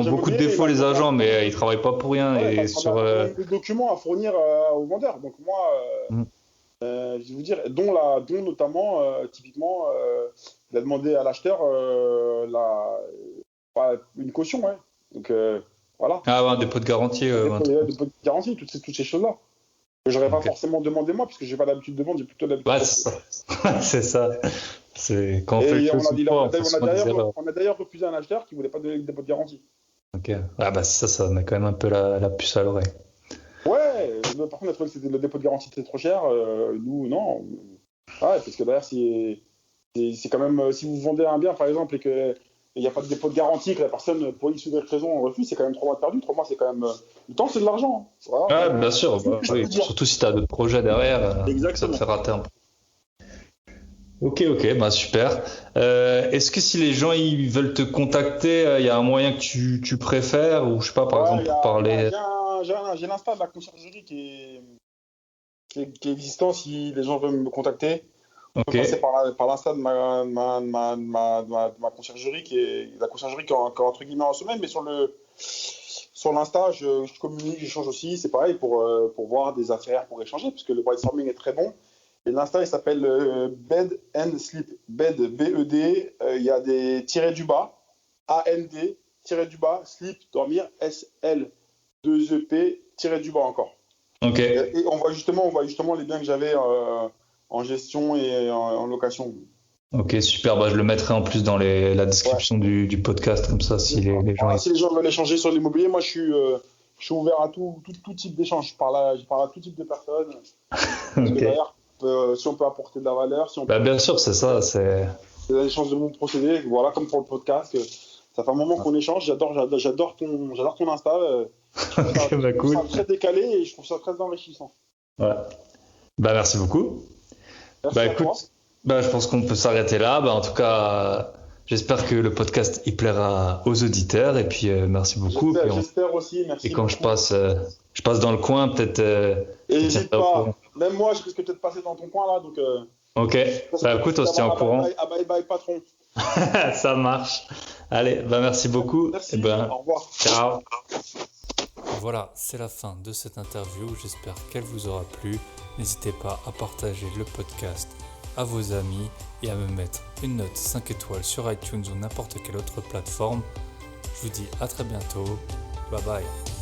beaucoup de défauts, les agents, mais ils travaillent pas pour rien. Ouais, et sur des documents à fournir aux vendeurs. Donc moi, je vais vous dire, dont notamment, typiquement, il a demandé à l'acheteur une caution, ouais. Donc voilà. Ah ouais, un dépôt de garantie. Dépôt de garantie, toutes ces choses-là. Que j'aurais pas forcément demandé moi, parce que j'ai pas l'habitude de vendre, j'ai plutôt l'habitude. Ouais, c'est ça. C'est ça. C'est quand on fait le on a d'ailleurs refusé un acheteur qui voulait pas donner le dépôt de garantie. Ok. Ah bah ça met quand même un peu la puce à l'oreille. Ouais, par contre, on a trouvé que le dépôt de garantie était trop cher. Nous, non. Ouais, parce que d'ailleurs, c'est quand même, si vous vendez un bien, par exemple, et qu'il n'y a pas de dépôt de garantie, que la personne, pour X ou Y raison, refuse, c'est quand même 3 mois de perdu. 3 mois, c'est quand même. Le temps, c'est de l'argent. Voilà, bien sûr. Oui. Surtout si tu as d'autres projets derrière, ça te fait rater un peu. Ok, bah super. Est-ce que si les gens ils veulent te contacter, il y a un moyen que tu préfères, ou je sais pas, par exemple, pour parler. J'ai l'insta de la conciergerie qui qui est existant si les gens veulent me contacter. On peut Ok. passer par l'insta de ma conciergerie, qui est la conciergerie qui est entre guillemets en semaine, mais sur l'Insta, je communique, j'échange aussi. C'est pareil pour voir des affaires, pour échanger, parce que le brainstorming est très bon. Et l'Insta, il s'appelle Bed and Sleep. Bed, B-E-D, il y a des tirets du bas, A-N-D, tirets du bas, sleep, dormir, S-L-2-E-P, tirets du bas encore. Ok. Et on voit justement les biens que j'avais en gestion et en location. Ok, super. Bah, je le mettrai en plus dans la description du podcast, comme ça, si les gens. Si les gens veulent échanger sur l'immobilier, moi je suis ouvert à tout type d'échange. Je parle à tout type de personnes. Parce que Ok. derrière, si on peut apporter de la valeur, si on Bah, peut bien sûr, c'est ça. C'est. l'échange de mon procédé, voilà, comme pour le podcast. Ça fait un moment qu'on échange. J'adore ton Insta. Ok, bah, Je trouve cool. ça très décalé et je trouve ça très enrichissant. Ouais. Bah, merci beaucoup. Merci Bah, à écoute, toi. bah, je pense qu'on peut s'arrêter là. Bah, en tout cas, j'espère que le podcast il plaira aux auditeurs. Et puis, merci beaucoup. J'espère aussi. Merci Et quand beaucoup. je passe dans le coin, peut-être. Et je n'hésite tiendrai au pas. courant. Même moi, je risque peut-être de passer dans ton coin là. Donc, Ok. Bah, écoute, on se tient au courant. Bye bye, patron. Ça marche. Allez, bah, merci beaucoup. Merci. Et ben, Au revoir. ciao. Voilà, c'est la fin de cette interview. J'espère qu'elle vous aura plu. N'hésitez pas à partager le podcast à vos amis et à me mettre une note 5 étoiles sur iTunes ou n'importe quelle autre plateforme. Je vous dis à très bientôt. Bye bye.